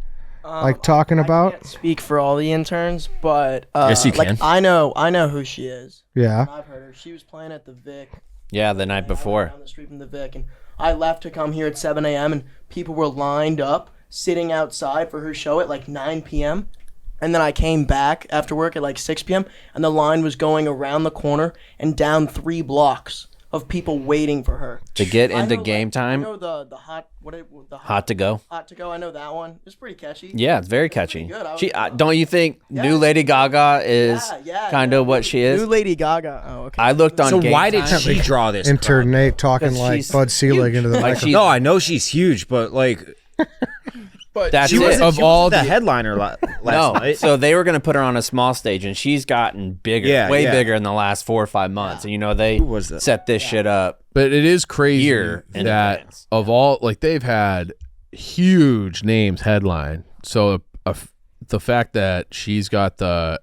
talking about? I can't speak for all the interns, but Yes, you can. I know who she is. Yeah. I've heard her. She was playing at the Vic Yeah, the night I before. went down the street from the Vic, and I left to come here at 7 a.m. and people were lined up, sitting outside for her show at like 9 p.m. And then I came back after work at like 6 p.m. and the line was going around the corner and down 3 blocks of people waiting for her To get I into know, game like, time, I know the hot hot to go. hot to go. I know that one. It's pretty catchy. Yeah, it's very catchy. good. I She was- don't you think new Lady Gaga is kind of what she is? New Lady Gaga. Oh, okay. I looked on. So Game why did Time. she draw this? Enter crowd? Nate talking 'Cause like she's Bud Selig into the Like microphone. she's No, I know she's huge, but like that's she it. wasn't, Of she all wasn't the the- headliner last No, night. so they were gonna put her on a small stage, and she's gotten bigger, Yeah, way yeah. bigger in the last 4 or 5 months. And they was that? set this shit up. But it is crazy Year in that advance. of all, like they've had huge names headline. So the fact that she's got the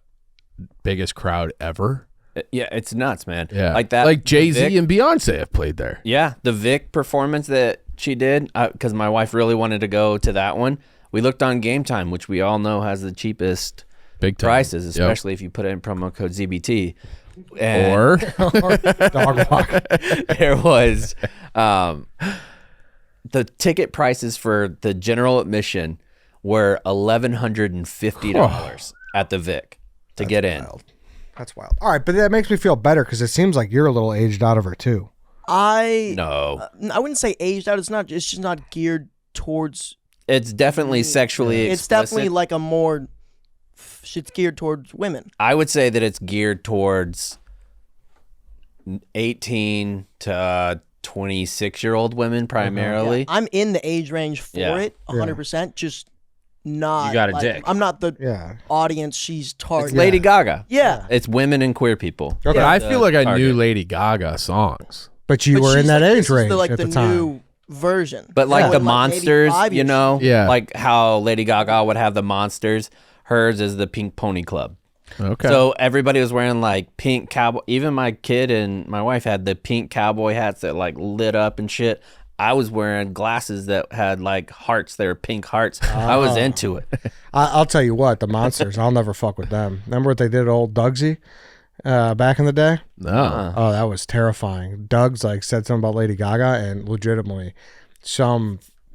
biggest crowd ever. Yeah, it's nuts, man. Yeah. like that. Like the Jay-Z Vic- and Beyonce have played there. Yeah, the Vic performance that she did, because my wife really wanted to go to that one. We looked on Game Time, which we all know has the cheapest Big time. prices, Yep. especially if you put in promo code ZBT. And Or Dog walk. there was the ticket prices for the general admission were $1,150 at the Vic to get in. Wild. That's wild. All right, but that makes me feel better because it seems like you're a little aged out of her too. I No, wouldn't say aged out. It's just not geared towards. it's definitely sexually It's explicit. definitely like a more. Shit's geared towards women. I would say that it's geared towards 18 to 26-year-old women primarily. Yeah, I'm in the age range for Yeah. it, 100%. Just not. You got a like, dick. I'm not the Yeah. audience she's It's targeting. Lady Gaga. Yeah. It's women and queer people. Okay. but I The feel like I knew target. Lady Gaga songs. But you But were in she's that like, age this is range the, like, at the the time. new version. But like Yeah. the Maybe monsters, 5 years Yeah. like how Lady Gaga would have the monsters, hers is the Pink Pony Club. Okay. So everybody was wearing like pink cowboy. Even my kid and my wife had the pink cowboy hats that like lit up and shit. I was wearing glasses that had like hearts. They were pink hearts. I was into it. I'll tell you what, the monsters, I'll never fuck with them. Remember what they did to old Dugsy back in the day? no. Oh, that was terrifying. Doug's like said something about Lady Gaga, and legitimately,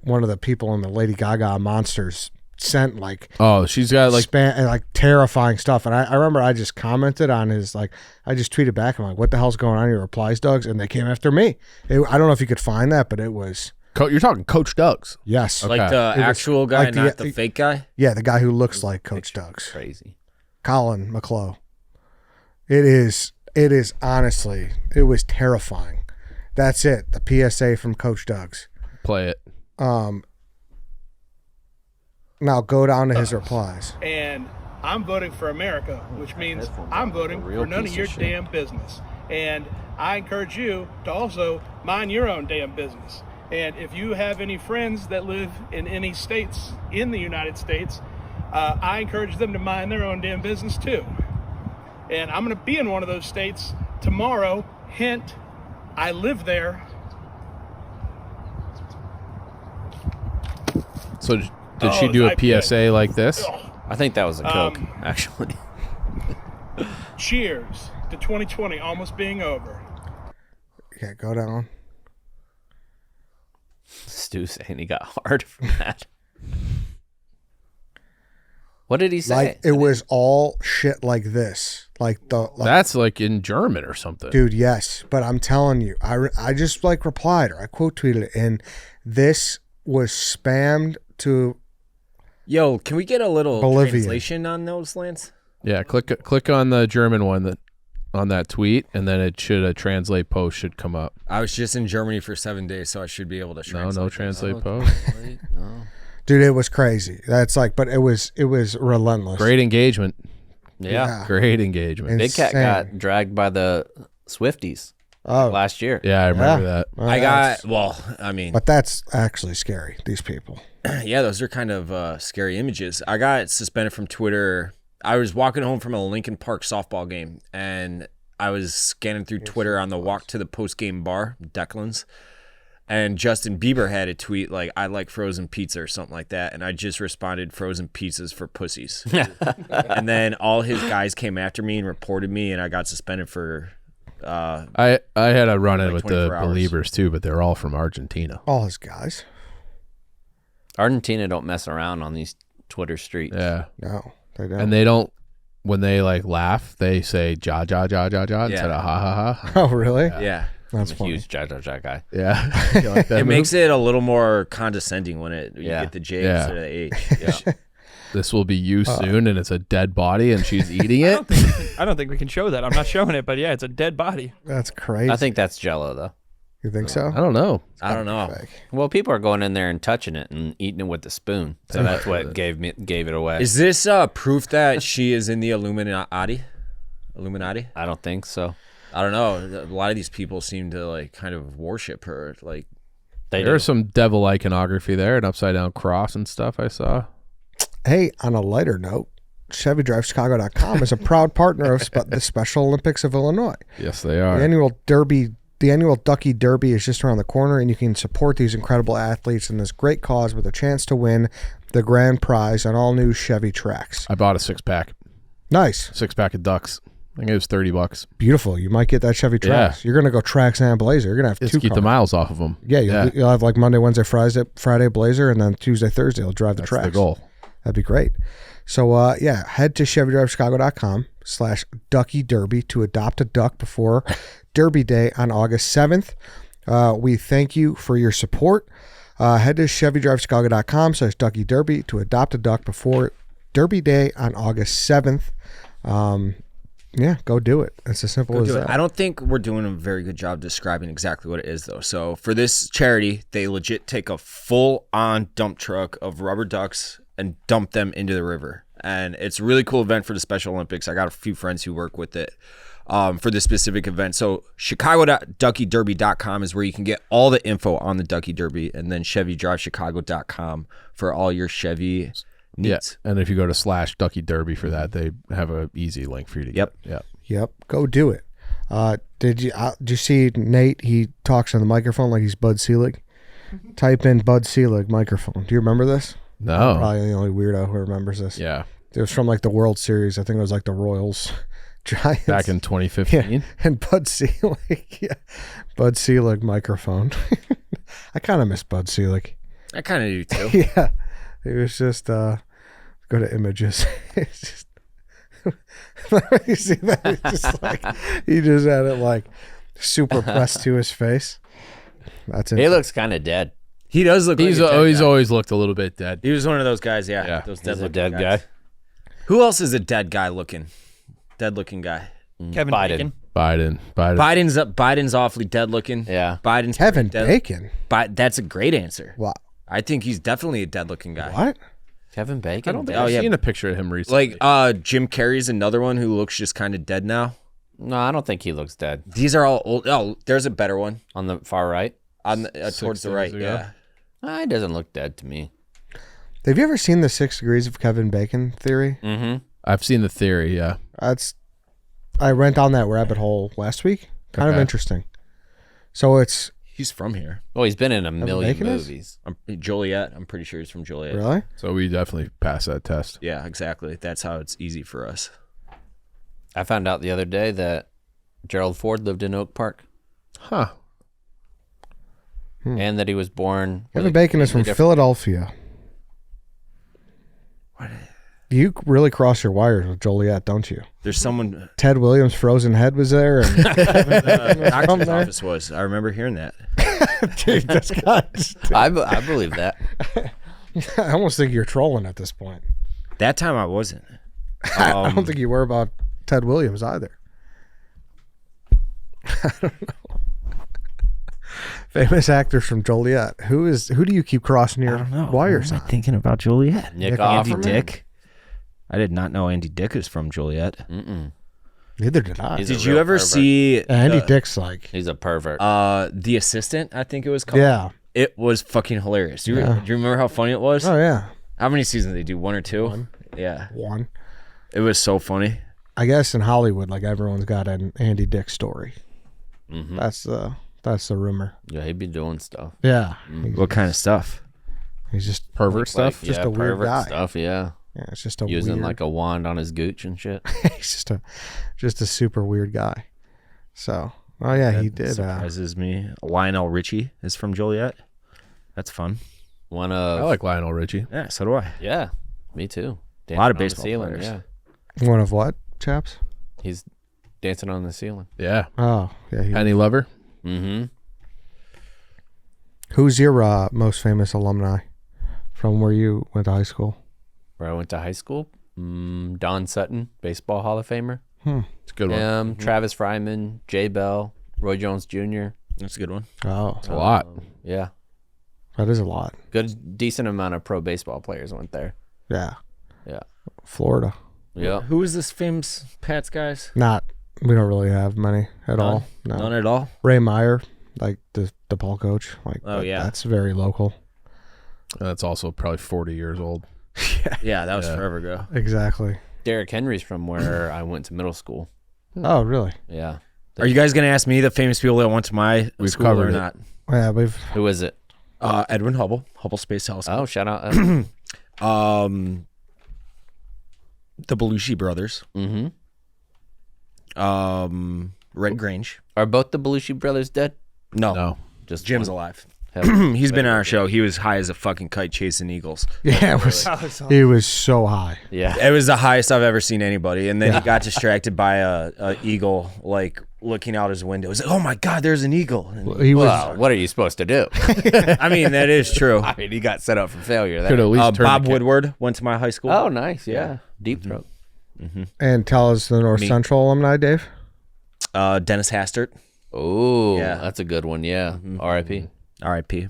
one of the people in the Lady Gaga monsters sent like Oh, she's got like like terrifying stuff. And I remember I just commented on his I just tweeted back. I'm like, what the hell's going on in your replies, Doug's? And they came after me. I don't know if you could find that, but it was you're talking Coach Doug's. yes, Okay. Like the It was actual guy, like not the fake guy. yeah, the guy who looks like Coach Doug's, Crazy. Colin McClough. It is honestly, it was terrifying. That's it. The PSA from Coach Doug's. Play it. Now go down to his replies. And I'm voting for America, which means I'm voting for none of your damn business. And I encourage you to also mind your own damn business. And if you have any friends that live in any states in the United States, I encourage them to mind their own damn business too. And I'm going to be in one of those states tomorrow. Hint, I live there. So did she do a PSA like this? I think that was a Coke, actually. Cheers to 2020 almost being over. Yeah, go down. Stu saying he got hard from that. What did he say? Like it was all shit like this. Like That's like in German or something. dude, yes. But I'm telling you, I just like replied or I quote tweeted it, and this was spammed to Yo, can we get a little Bolivia. translation on those, Lance? Yeah, click on the German one on that tweet, and then it should a translate post should come up. I was just in Germany for 7 days, so I should be able to translate. No this. translate post. dude, it was crazy. That's like, but it was relentless. Great engagement. Yeah. Great engagement. Big Cat Insane. got dragged by the Swifties Oh, last year. Yeah, I remember Yeah. that. well, I that's- got, well, I mean, but that's actually scary. These people. yeah, those are kind of scary images. I got suspended from Twitter. I was walking home from a Lincoln Park softball game, and I was scanning through Twitter on the walk to the post-game bar, Declan's, and Justin Bieber had a tweet like, I like frozen pizza or something like that, and I just responded, frozen pizzas for pussies. And then all his guys came after me and reported me, and I got suspended for I had a run in like with the 24 hours. Believers too, but they're all from Argentina. All his guys. Argentina don't mess around on these Twitter streets. Yeah, No, they don't. and they don't. When they like laugh, they say ja ja ja ja ja instead of ha ha ha. Oh, really? Yeah. That's I'm a funny. huge ja guy. Yeah, You like that It move? makes it a little more condescending when you Yeah. get the J Yeah. instead of the H. Yeah. This will be you soon, and it's a dead body, and she's eating it. I don't think we can show that. I'm not showing it, but yeah, it's a dead body. That's crazy. I think that's Jello though. You think so? I don't know. I don't know. Fake. Well, people are going in there and touching it and eating it with the spoon, so that's what gave it away. Is this proof that she is in the Illuminati? I don't think so. I don't know. A lot of these people seem to like kind of worship her. Like There's some devil iconography there, an upside down cross and stuff I saw. Hey, on a lighter note, ChevyDriveChicago.com is a proud partner of the Special Olympics of Illinois. Yes, they The are. annual Ducky Derby is just around the corner, and you can support these incredible athletes in this great cause with a chance to win the grand prize on all new Chevy tracks. I bought a 6-pack Nice. of ducks. I think it was $30. Beautiful. You might get that Chevy tracks. You're going to go tracks and Blazer. You're going to have Just two keep the cars. miles off of them. Yeah, you'll have like Monday, Wednesday, Friday Blazer, and then Tuesday, Thursday you'll drive the That's tracks. the goal. That'd be great. So, head to ChevyDriveChicago.com/Ducky Derby to adopt a duck before Derby Day on August 7th. We thank you for your support. Head to ChevyDriveChicago.com/Ducky Derby to adopt a duck before Derby Day on August 7th. Go do it. It's as simple as that. I don't think we're doing a very good job describing exactly what it is, though. So for this charity, they legit take a full-on dump truck of rubber ducks and dump them into the river. And it's a really cool event for the Special Olympics. I got a few friends who work with it for this specific event. So Chicago.duckyderby.com is where you can get all the info on the Ducky Derby, and then ChevyDriveChicago.com for all your Chevy needs. Yeah. And if you go to /Ducky Derby for that, they have an easy link for you to Yep. get. Yep. Yep, go do it. Did you see Nate? He talks on the microphone like he's Bud Selig. Type in Bud Selig microphone. Do you remember this? No. I'm probably the only weirdo who remembers this. Yeah. It was from like the World Series. I think it was like the Royals, Giants. Back in 2015. Yeah, and Bud Selig. Yeah, Bud Selig microphone. I kind of miss Bud Selig. I kind of do, too. Yeah, it was just go to images. It's just you see that? It's just like he just had it like super pressed to his face. That's it. He looks kind of dead. He does look He's like a dead always guy. always looked a little bit dead. He was one of those guys, yeah. Yeah. Those He's a dead-looking dead guys. guy. Who else is a dead guy looking? Dead-looking guy. Kevin Biden. Bacon. Biden. Biden's awfully dead-looking. Yeah. Biden's Kevin pretty dead. Bacon. That's a great answer. Wow. I think he's definitely a dead-looking guy. What? Kevin Bacon. I don't think Oh, I've yeah. seen a picture of him recently. Like Jim Carrey's another one who looks just kind of dead now. No, I don't think he looks dead. These are all old. Oh, there's a better one On the far right, on the, towards the right. years ago. Yeah. he doesn't look dead to me. Have you ever seen the 6 Degrees of Kevin Bacon theory? Mm-hmm. I've seen the theory, yeah. I went down that rabbit hole last week. Kind of Okay. interesting. So it's He's from here. Well, he's been in a million Bacon is? movies. Joliet. I'm pretty sure he's from Joliet. really? So we definitely passed that test. Yeah, exactly. That's how it's easy for us. I found out the other day that Gerald Ford lived in Oak Park Huh. and that he was born. Kevin Bacon is from Philadelphia. What? You really cross your wires with Joliet, don't you? There's someone. Ted Williams' Frozen Head was there. And Doctor's there. office was. I remember hearing that. Dude, this guy's- I believe that. I almost think you're trolling at this point. That time I wasn't. I don't think you were about Ted Williams either. I don't know. Famous actors from Joliet. Who do you keep crossing your wires on? Thinking about Joliet. Nick Andy Offerman. Dick. I did not know Andy Dick is from Joliet. Mm-mm. Neither did I. He's a Did you real ever pervert. see Andy Dick's like, He's a pervert. The Assistant? I think it was called. yeah. It was fucking hilarious. Do you remember how funny it was? Oh, yeah. How many seasons did they do? 1 or 2? Yeah. One. It was so funny. I guess in Hollywood, like everyone's got an Andy Dick story. Mhm. That's the rumor. Yeah, he'd be doing stuff. Yeah. What kind of stuff? He's just Pervert stuff? Just yeah, a weird pervert guy. stuff. Yeah, Yeah, it's just a using weird, like a wand on his gooch and shit. he's just a super weird guy. So, oh yeah, he did. Surprises me. Lionel Richie is from Joliet. That's fun. One I of like Lionel Richie. Yeah, so do I. yeah, me too. A lot of Dancing on the baseball ceiling, players. Yeah, One of what, Chaps? he's dancing on the ceiling. Yeah. Oh, yeah. Penny Lover. Mm-hmm. Who's your most famous alumni from where you went to high school? Where I went to high school, Don Sutton, baseball Hall of Famer. It's a good one. Travis Fryman, Jay Bell, Roy Jones Jr. That's a good one. Oh, It's a lot. Yeah, that is a lot. good, decent amount of pro baseball players went there. Yeah. Yeah. Florida. Yeah. Who is this famous Pats guys? We don't really have many at all. No. None at all. Ray Meyer, like the ball coach. Like, Oh, yeah. That's very local. That's also probably 40 years old. Yeah, that was forever ago. Exactly. Derrick Henry's from where I went to middle school. Oh, really? Yeah. Are you guys gonna ask me the famous people that went to my We've school or covered it. not? Yeah, we've. Who is it? Edwin Hubble Space Telescope. Oh, shout out. The Belushi brothers. Mm-hmm. Red Grange. Are both the Belushi brothers dead? No, Just Jim's one. alive. Hell, He's been on our show. He was high as a fucking kite chasing eagles. Yeah, it was so high. Yeah. It was the highest I've ever seen anybody. And then he got distracted by a eagle, like looking out his window. He's like, "Oh my God, there's an eagle!" And, He was. Well, what are you supposed to do? I mean, that is true. I mean, he got set up for failure Could there. at least turn Bob the Woodward went to my high school. Oh, nice. Yeah. Deep throat. And tell us the North Central alumni, Dave. Dennis Hastert, Oh, Yeah. that's a good one. Yeah. R.I.P. R.I.P.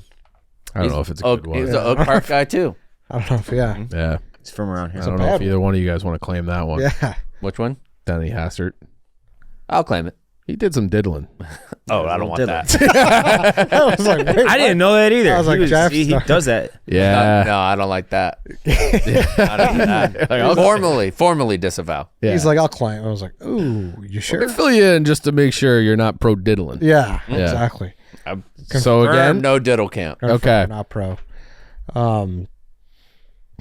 I don't know if it's a Oak, good he one. was an Oak Park guy, too. I don't know if Yeah. He's from around here. I don't know if either one of you guys want to claim that one. Yeah. Which one? Danny Hastert. I'll claim it. He did some diddling. Oh, I don't want Diddler. that. I was like, wait, I didn't know that either. I was like, Jeff, he does that. Yeah. No, I don't like that. I don't like that. Formally disavow. Yeah. He's like, I'll claim. I was like, ooh, you sure? Let me fill you in just to make sure you're not pro diddling. Yeah, Yeah. exactly. So again, No diddle camp. Okay. Not pro.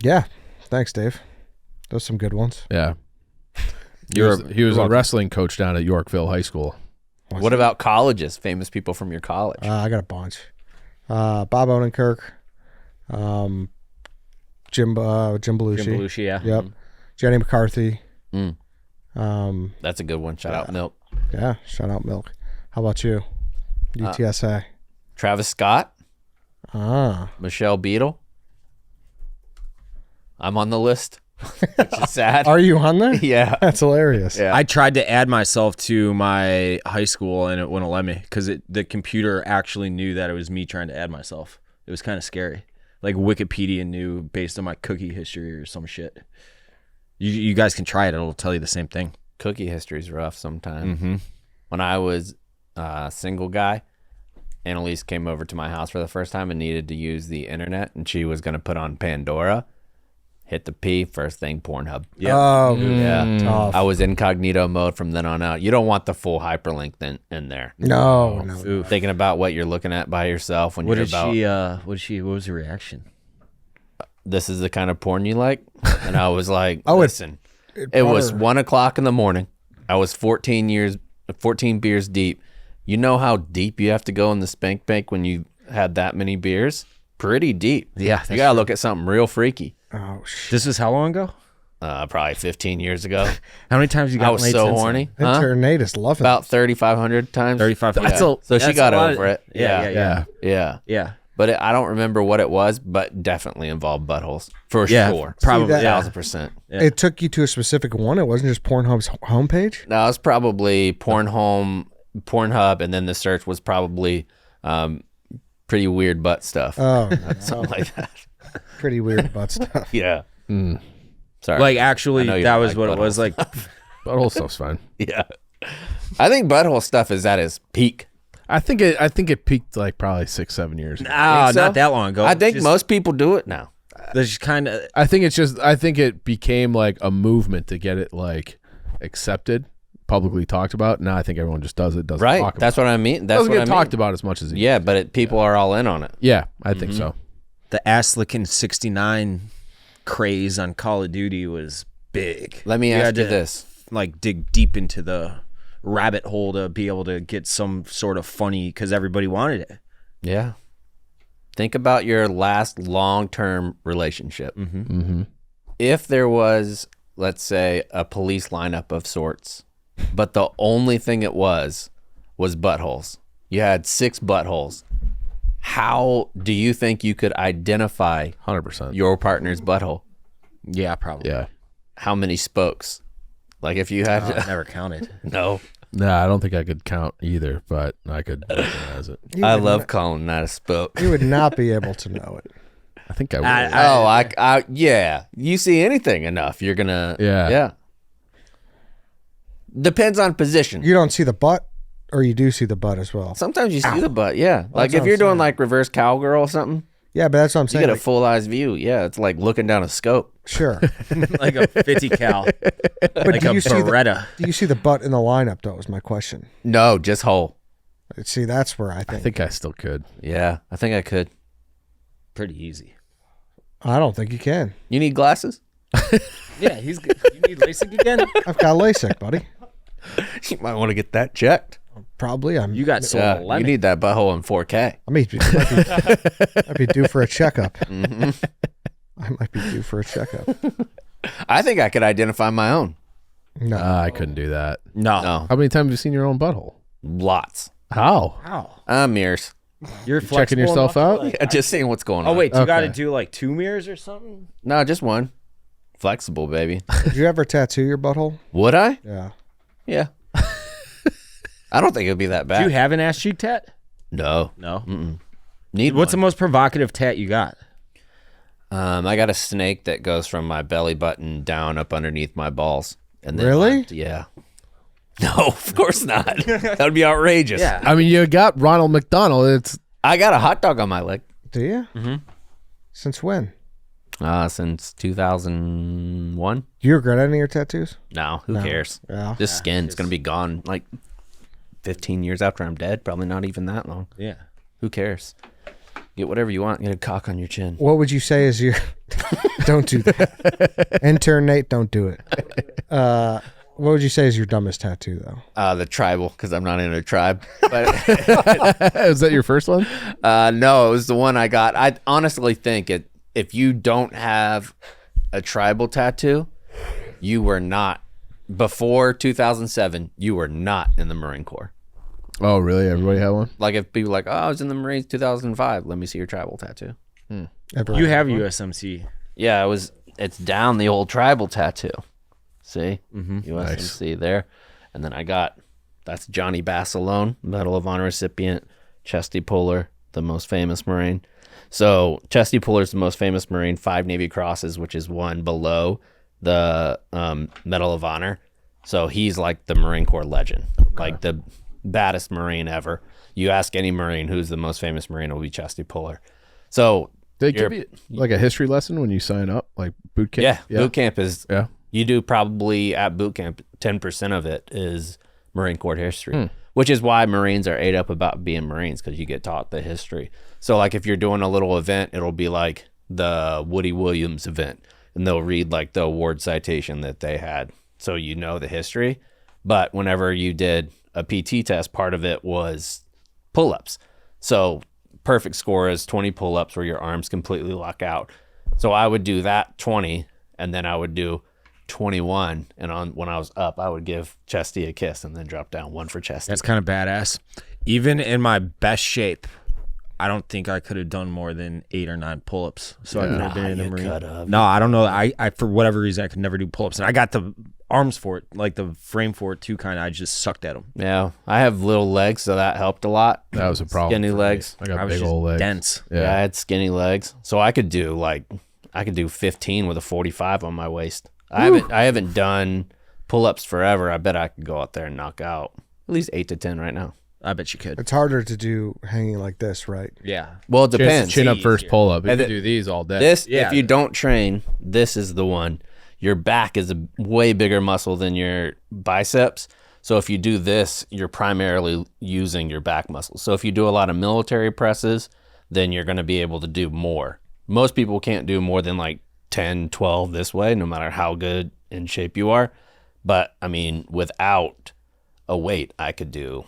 Yeah. Thanks, Dave. Those some good ones. yeah. He was a wrestling coach down at Yorkville High School. What about colleges? Famous people from your college. I got a bunch. Bob Odenkirk. Jim Belushi. Jim Belushi, yeah. Yep. Jenny McCarthy. That's a good one. Shout out Milk. Yeah. Shout out Milk. How about you? UTSA. Travis Scott. Ah. Michelle Beadle. I'm on the list, which is sad. Are you on there? Yeah. That's hilarious. Yeah. I tried to add myself to my high school and it wouldn't let me because the computer actually knew that it was me trying to add myself. It was kind of scary. Like Wikipedia knew based on my cookie history or some shit. You guys can try it. It'll tell you the same thing. Cookie history's rough sometimes. When I was a single guy, Annalise came over to my house for the first time and needed to use the internet, and she was going to put on Pandora. Hit the P, first thing, Pornhub. Oh, Yeah. tough. I was incognito mode from then on out. You don't want the full hyperlink in there. No. Thinking about what you're looking at by yourself when What you're did about, what was her reaction? this is the kind of porn you like? And I was like, Oh, listen, it was 1 o'clock in the morning. I was 14 beers deep. You know how deep you have to go in the spank bank when you had that many beers? Pretty deep. Yeah, You got to look at something real freaky. Oh, shit. This was how long ago? Probably 15 years ago. How many times you got I was laid so since horny. then? Huh? Internet is loving About 3,500 times. 35. Yeah. So she that's got a lot over it. Yeah. Yeah. But I don't remember what it was, but definitely involved buttholes. For Yeah, sure. probably. that- Yeah. 1,000%. It took you to a specific one. It wasn't just Pornhub's homepage. No, it was probably Pornhub, and then the search was probably pretty weird butt stuff. Oh, Something like that. pretty weird butt stuff. Yeah. Sorry. Like I actually, know you that don't was like what it was buttholes. like. Butthole stuff's fine. Yeah. I think butthole stuff is at its peak. I think it peaked like probably 6-7 years ago. Ah, so? not that long ago. I think Just- most people do it now. There's kind of I think it became like a movement to get it like accepted, publicly talked about. Now I think everyone just does it. Doesn't Right. talk about That's what I mean. That's doesn't what get I mean. talked about as much as it Yeah, but people are all in on it. Yeah, I think so. the ass licking 69 craze on Call of Duty was big. Let me ask had you to, this. like dig deep into the rabbit hole to be able to get some sort of funny because everybody wanted it. Yeah. Think about your last long-term relationship. If there was, let's say, a police lineup of sorts, but the only thing it was buttholes. You had 6 buttholes. How do you think you could identify 100%. your partner's butthole? Yeah, probably. Yeah. How many spokes? Like if you had I've never counted. no. Nah, I don't think I could count either, but I could recognize it. I love calling that a spoke. You would not be able to know it. I think I would. I yeah. You see anything enough, you're gonna yeah. Depends on position. You don't see the butt, or you do see the butt as well. Sometimes you see the butt, yeah. Well, like that's if what you're I'm doing saying. like reverse cowgirl or something, Yeah, but that's what I'm you saying. get a like, full eyes view. Yeah, it's like looking down a scope. sure. Like a 50 cal. But Like do a you see Beretta. do you see the butt in the lineup, though, is my question. No, just whole. See, that's where I I think. think I still could. Yeah, I think I could. Pretty easy. I don't think you can. You need glasses? Yeah, he's good. You need LASIK again? I've got LASIK, buddy. You might want to get that checked. Probably. You got soul Yeah, you need that butthole in 4K. Might be due for a checkup. I might be due for a checkup. I think I could identify my own. No. I couldn't do that. No, How many times have you seen your own butthole? lots. How? How? Mirrors. You're Checking flexible yourself enough out? to, like- Yeah, just seeing what's going on. Oh, wait. You got to Okay. do like 2 mirrors or something? No, just one. Flexible, baby. Did you ever tattoo your butthole? Would I? Yeah. Yeah. I don't think it would be that bad. Do you have an ass cheek tat? No. No. Need What's the one. most provocative tat you got? I got a snake that goes from my belly button down up underneath my balls. And then Really? yeah. No, of course not. That would be outrageous. Yeah. I mean, you got Ronald McDonald. It's I got a hot dog on my leg. Do you? Mm-hmm. Since when? Since 2001. Do you regret any of your tattoos? No, who cares? Yeah. This skin, it's going to be gone like 15 years after I'm dead. Probably not even that long. Yeah. Who cares? Get whatever you want. Get a cock on your chin. What would you say is your... Don't do that. Intern Nate, don't do it. What would you say is your dumbest tattoo, though? The tribal, because I'm not in a tribe. But is that your first one? no, it was the one I got. I honestly think if you don't have a tribal tattoo, you were not, before 2007, you were not in the Marine Corps. Oh, really? Everybody had one? Like if people are like, oh, I was in the Marines 2005. Let me see your tribal tattoo. You have USMC. Yeah, it's down the old tribal tattoo. See? USMC there. And then that's Johnny Basilone, Medal of Honor recipient, Chesty Puller, the most famous Marine. So Chesty Puller is the most famous Marine, 5 Navy Crosses, which is one below the Medal of Honor. So he's like the Marine Corps legend, like the baddest Marine ever. You ask any Marine who's the most famous Marine, it'll be Chesty Puller. So They give you like a history lesson when you sign up, like boot camp? yeah, boot camp is, Yeah. you do probably at boot camp, 10% of it is Marine Corps history, which is why Marines are ate up about being Marines, because you get taught the history. So like if you're doing a little event, it'll be like the Woody Williams event, and they'll read like the award citation that they had. So you know the history. But whenever you did a PT test, part of it was pull-ups. So perfect score is 20 pull-ups where your arms completely lock out. So I would do that 20, and then I would do 21, and when I was up, I would give Chesty a kiss and then drop down one for Chesty. That's kind of badass. Even in my best shape, I don't think I could have done more than 8 or 9 pull-ups. So I could have been in the you Marine. could've. No, I don't know. I for whatever reason I could never do pull-ups, and I got the arms for it, like the frame for it too. Kind of, I just sucked at them. Yeah, I have little legs, so that helped a lot. That was a problem. Skinny for me. legs. I got I was big just old legs. dense. Yeah, I had skinny legs, so I could do 15 with a 45 on my waist. I haven't done pull-ups forever. I bet I could go out there and knock out at least 8 to 10 right now. I bet you could. It's harder to do hanging like this, right? Yeah. Well, it depends. Chin up first pull up. You And can do these all day. This, Yeah. if you don't train, this is the one. Your back is a way bigger muscle than your biceps. So if you do this, you're primarily using your back muscles. So if you do a lot of military presses, then you're going to be able to do more. Most people can't do more than 10, 12 this way, no matter how good in shape you are. But I mean, without a weight, I could do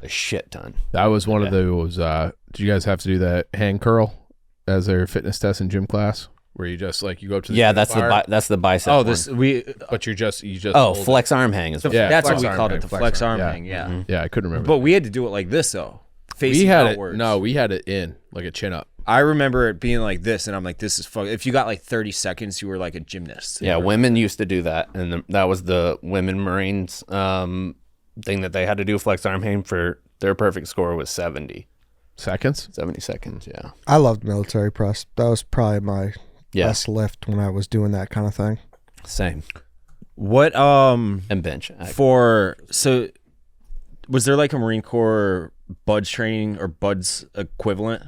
a shit ton. That was one of those. Did you guys have to do that hand curl as their fitness test in gym class, where you just like you go up to the gym that's bar? that's the bicep. Oh, one. But you just flex arm hang is That's what we arm called hang, it, the flex flex arm arm. hang. Yeah. Mm-hmm. Yeah, I couldn't remember. But we had to do it like this though, facing we had outwards. we had it in like a chin up. I remember it being like this, and I'm like, this is fuck. If you got like 30 seconds, you were like a gymnast. Yeah, women used to do that, and that was the women Marines thing that they had to do. Flex arm hang for their perfect score was 70 seconds. 70 seconds. Yeah, I loved military press. That was probably my Yeah. best lift when I was doing that kind of thing. same. What And bench. so was there like a Marine Corps buds training or buds equivalent?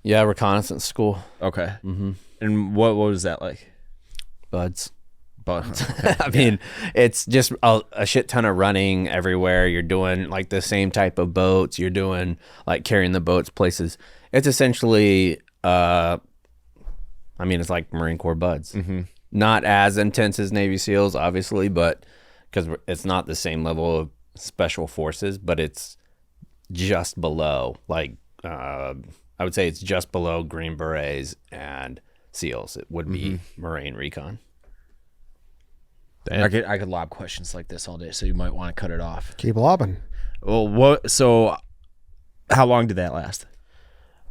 Yeah, reconnaissance school. Okay. Mm-hmm. And what was that like? Buds. Buds. I mean, it's just a shit ton of running everywhere. You're doing like the same type of boats. You're doing like carrying the boats places. It's essentially, it's like Marine Corps buds. Mm-hmm. Not as intense as Navy SEALs, obviously, but because it's not the same level of special forces, but it's just below. Like, I would say it's just below Green Berets and SEALs. It would be Marine Recon. I could lob questions like this all day, so you might want to cut it off. Keep lobbing. Well, so how long did that last?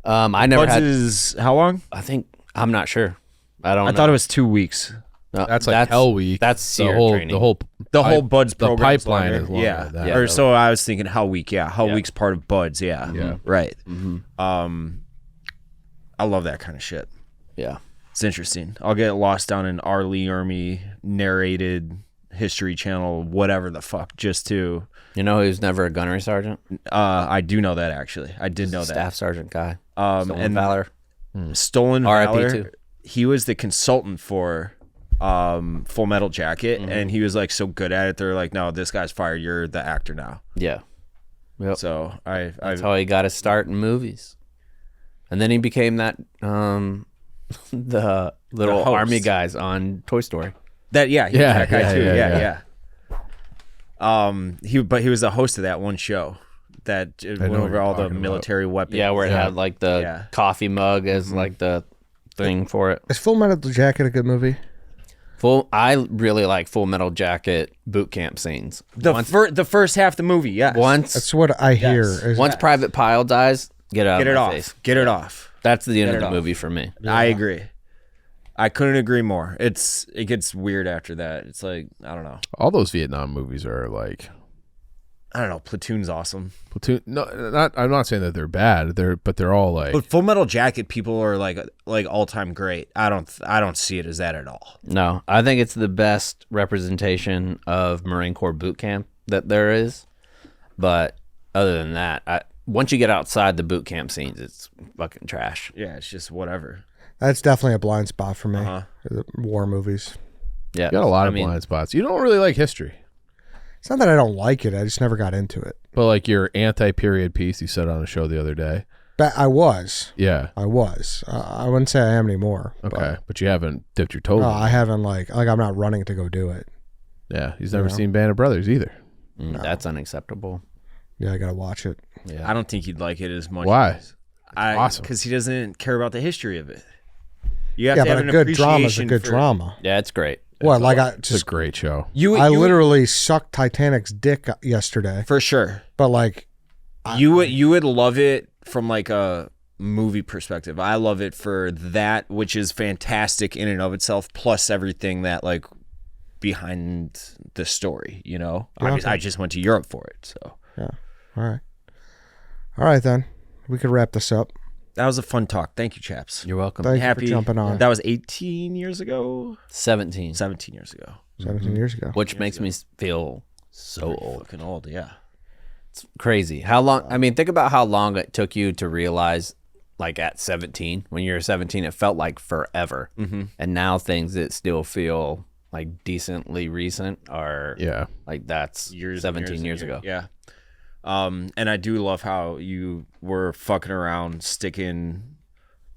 I never Buds had. is how long? I'm not sure. I don't. I know. thought it was 2 weeks. No, That's like Hell Week. That's the SEER whole training. The whole Buds the program. pipeline is longer yeah. than that. Yeah. Or so I was thinking Hell Week. Yeah, Hell Week's part of Buds. Yeah. Yeah. Right. Mm-hmm. I love that kind of shit. Yeah. It's interesting. I'll get lost down in R. Lee Ermey narrated History Channel, whatever the fuck, just to. You know who's never a gunnery sergeant? I do know that actually. I did know that. Staff sergeant guy. And Valor. Stolen RIP Valor. too. He was the consultant for Full Metal Jacket, and he was like so good at it. They're like, no, this guy's fired. You're the actor now. Yeah. Yep. So That's how he got his start in movies. And then he became that the little host. army guys on Toy Story. he was that guy too. yeah. He was the host of that one show that went know what over you're all the talking about. military weapons. Yeah, where it had like the Yeah. coffee mug as like the thing for it. Is Full Metal Jacket a good movie? I really like Full Metal Jacket boot camp scenes. The first half of the movie. Yeah. That's what I hear. Is Once Private Pile dies, get out Get of it my off. face. Get it off. That's the end Get of it the off. movie for me. I agree. I couldn't agree more. It gets weird after that. It's like, I don't know. All those Vietnam movies are like I don't know. Platoon's awesome. Platoon. No, I'm not saying that they're bad. But they're all like. But Full Metal Jacket, people are like all time great. I don't see it as that at all. No, I think it's the best representation of Marine Corps boot camp that there is. But other than that, once you get outside the boot camp scenes, it's fucking trash. Yeah, it's just whatever. That's definitely a blind spot for me. Uh-huh. The war movies. Yeah, You got a lot of blind spots. You don't really like history, It's not that I don't like it. I just never got into it. but like your anti-period piece you said on a show the other day. But I was. Yeah. I was. I wouldn't say I am anymore. Okay, but you haven't dipped your toe. No, in it. I haven't like I'm not running to go do it. Yeah, he's never seen Band of Brothers either. That's unacceptable. Yeah, I gotta watch it. Yeah, I don't think he'd like it as much. Why? Awesome. Because he doesn't care about the history of it. You have Yeah, to have but a an good drama is a appreciation good for- drama. yeah, it's great. What? Like I It's a just great show. I literally sucked Titanic's dick yesterday. for sure. But like You would love it from like a movie perspective. I love it for that, which is fantastic in and of itself, plus everything that like behind the story. You know, I just went to Europe for it, so yeah. All right then. We could wrap this up. that was a fun talk. Thank you, chaps. You're welcome. Thank Happy you for jumping on. That was 18 years ago, 17, 17 years ago. 17 years ago. which makes me feel so old. Fucking old, yeah. It's crazy. How long? I mean, think about how long it took you to realize, like at 17, when you were 17, it felt like forever. Mm-hmm. And now things that still feel like decently recent are like that's Years, 17 years ago. Yeah. And I do love how you were fucking around sticking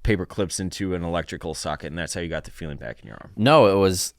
paper clips into an electrical socket, and that's how you got the feeling back in your arm. No,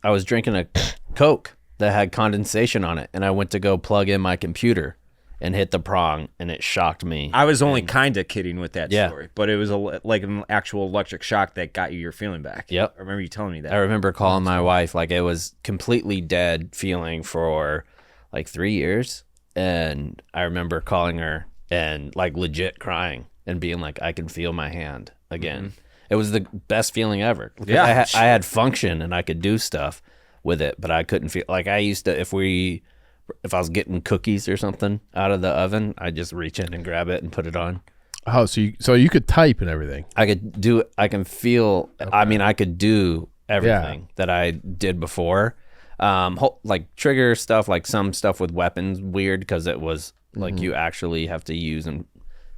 I was drinking a Coke that had condensation on it, and I went to go plug in my computer and hit the prong, and it shocked me. I was only kind of kidding with that Yeah. story, but it was like an actual electric shock that got you your feeling back. Yep. I remember you telling me that. I remember calling my wife, like it was completely dead feeling for like 3 years. And I remember calling her and like legit crying and being like, I can feel my hand again. Mm-hmm. It was the best feeling ever. Yeah. I had function and I could do stuff with it, but I couldn't feel like I used to, if I was getting cookies or something out of the oven, I'd just reach in and grab it and put it on. Oh, so you could type and everything. I could do it. I can feel. Okay. I mean, I could do everything that I did before. Like trigger stuff, like some stuff with weapons, weird because it was like you actually have to use and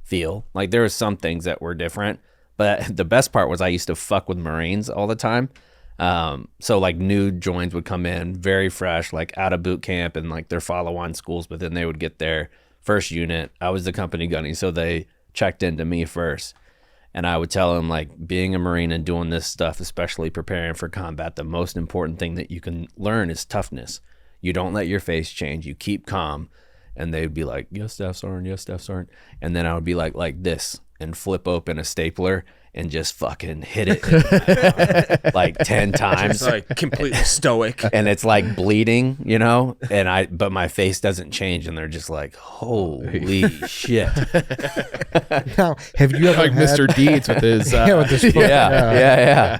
feel. Like there were some things that were different, but the best part was I used to fuck with Marines all the time. So like new joins would come in very fresh, like out of boot camp and like their follow-on schools, but then they would get their first unit. I was the company gunny, so they checked into me first. And I would tell them, like, being a Marine and doing this stuff, especially preparing for combat, the most important thing that you can learn is toughness. You don't let your face change. You keep calm. And they'd be like, yes, Staff Sergeant, yes, Staff Sergeant. And then I would be like this and flip open a stapler and just fucking hit it like 10 times. It's like completely stoic. And it's like bleeding, you know, but my face doesn't change, and they're just like, holy shit. Now, have you ever Like had, Mr. Deeds with his with his foot? Yeah.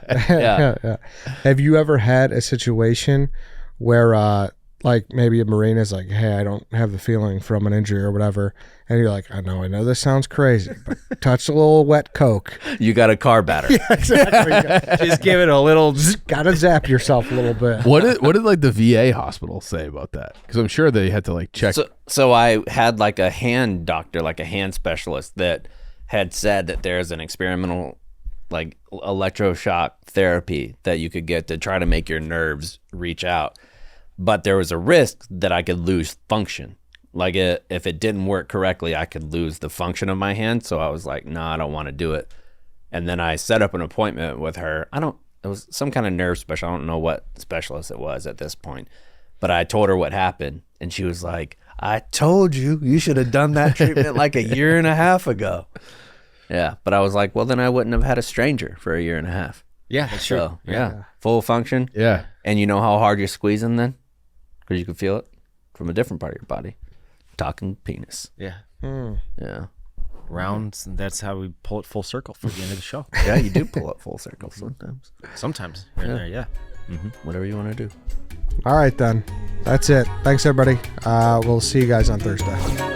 Have you ever had a situation where like maybe a Marine is like, hey, I don't have the feeling from an injury or whatever, and you're like, I know this sounds crazy, but touch a little wet Coke. You got a car batter. Yeah, exactly. Just give it a little. Gotta zap yourself a little bit. what did like the VA hospital say about that? Because I'm sure they had to like check. So I had like a hand doctor, like a hand specialist that had said that there's an experimental like electroshock therapy that you could get to try to make your nerves reach out. But there was a risk that I could lose function. Like if it didn't work correctly, I could lose the function of my hand. So I was like, no, I don't want to do it. And then I set up an appointment with her. It was some kind of nerve specialist. I don't know what specialist it was at this point. But I told her what happened. And she was like, I told you should have done that treatment like a year and a half ago. Yeah. But I was like, well, then I wouldn't have had a stranger for a year and a half. Yeah, that's true. So, yeah. Full function. Yeah. And you know how hard you're squeezing then? Because you can feel it from a different part of your body. Talking penis. Yeah. Yeah. Rounds, and that's how we pull it full circle for the end of the show. Yeah, you do pull it full circle sometimes. Sometimes. Right there, yeah. Whatever you want to do. All right, then. That's it. Thanks, everybody. We'll see you guys on Thursday.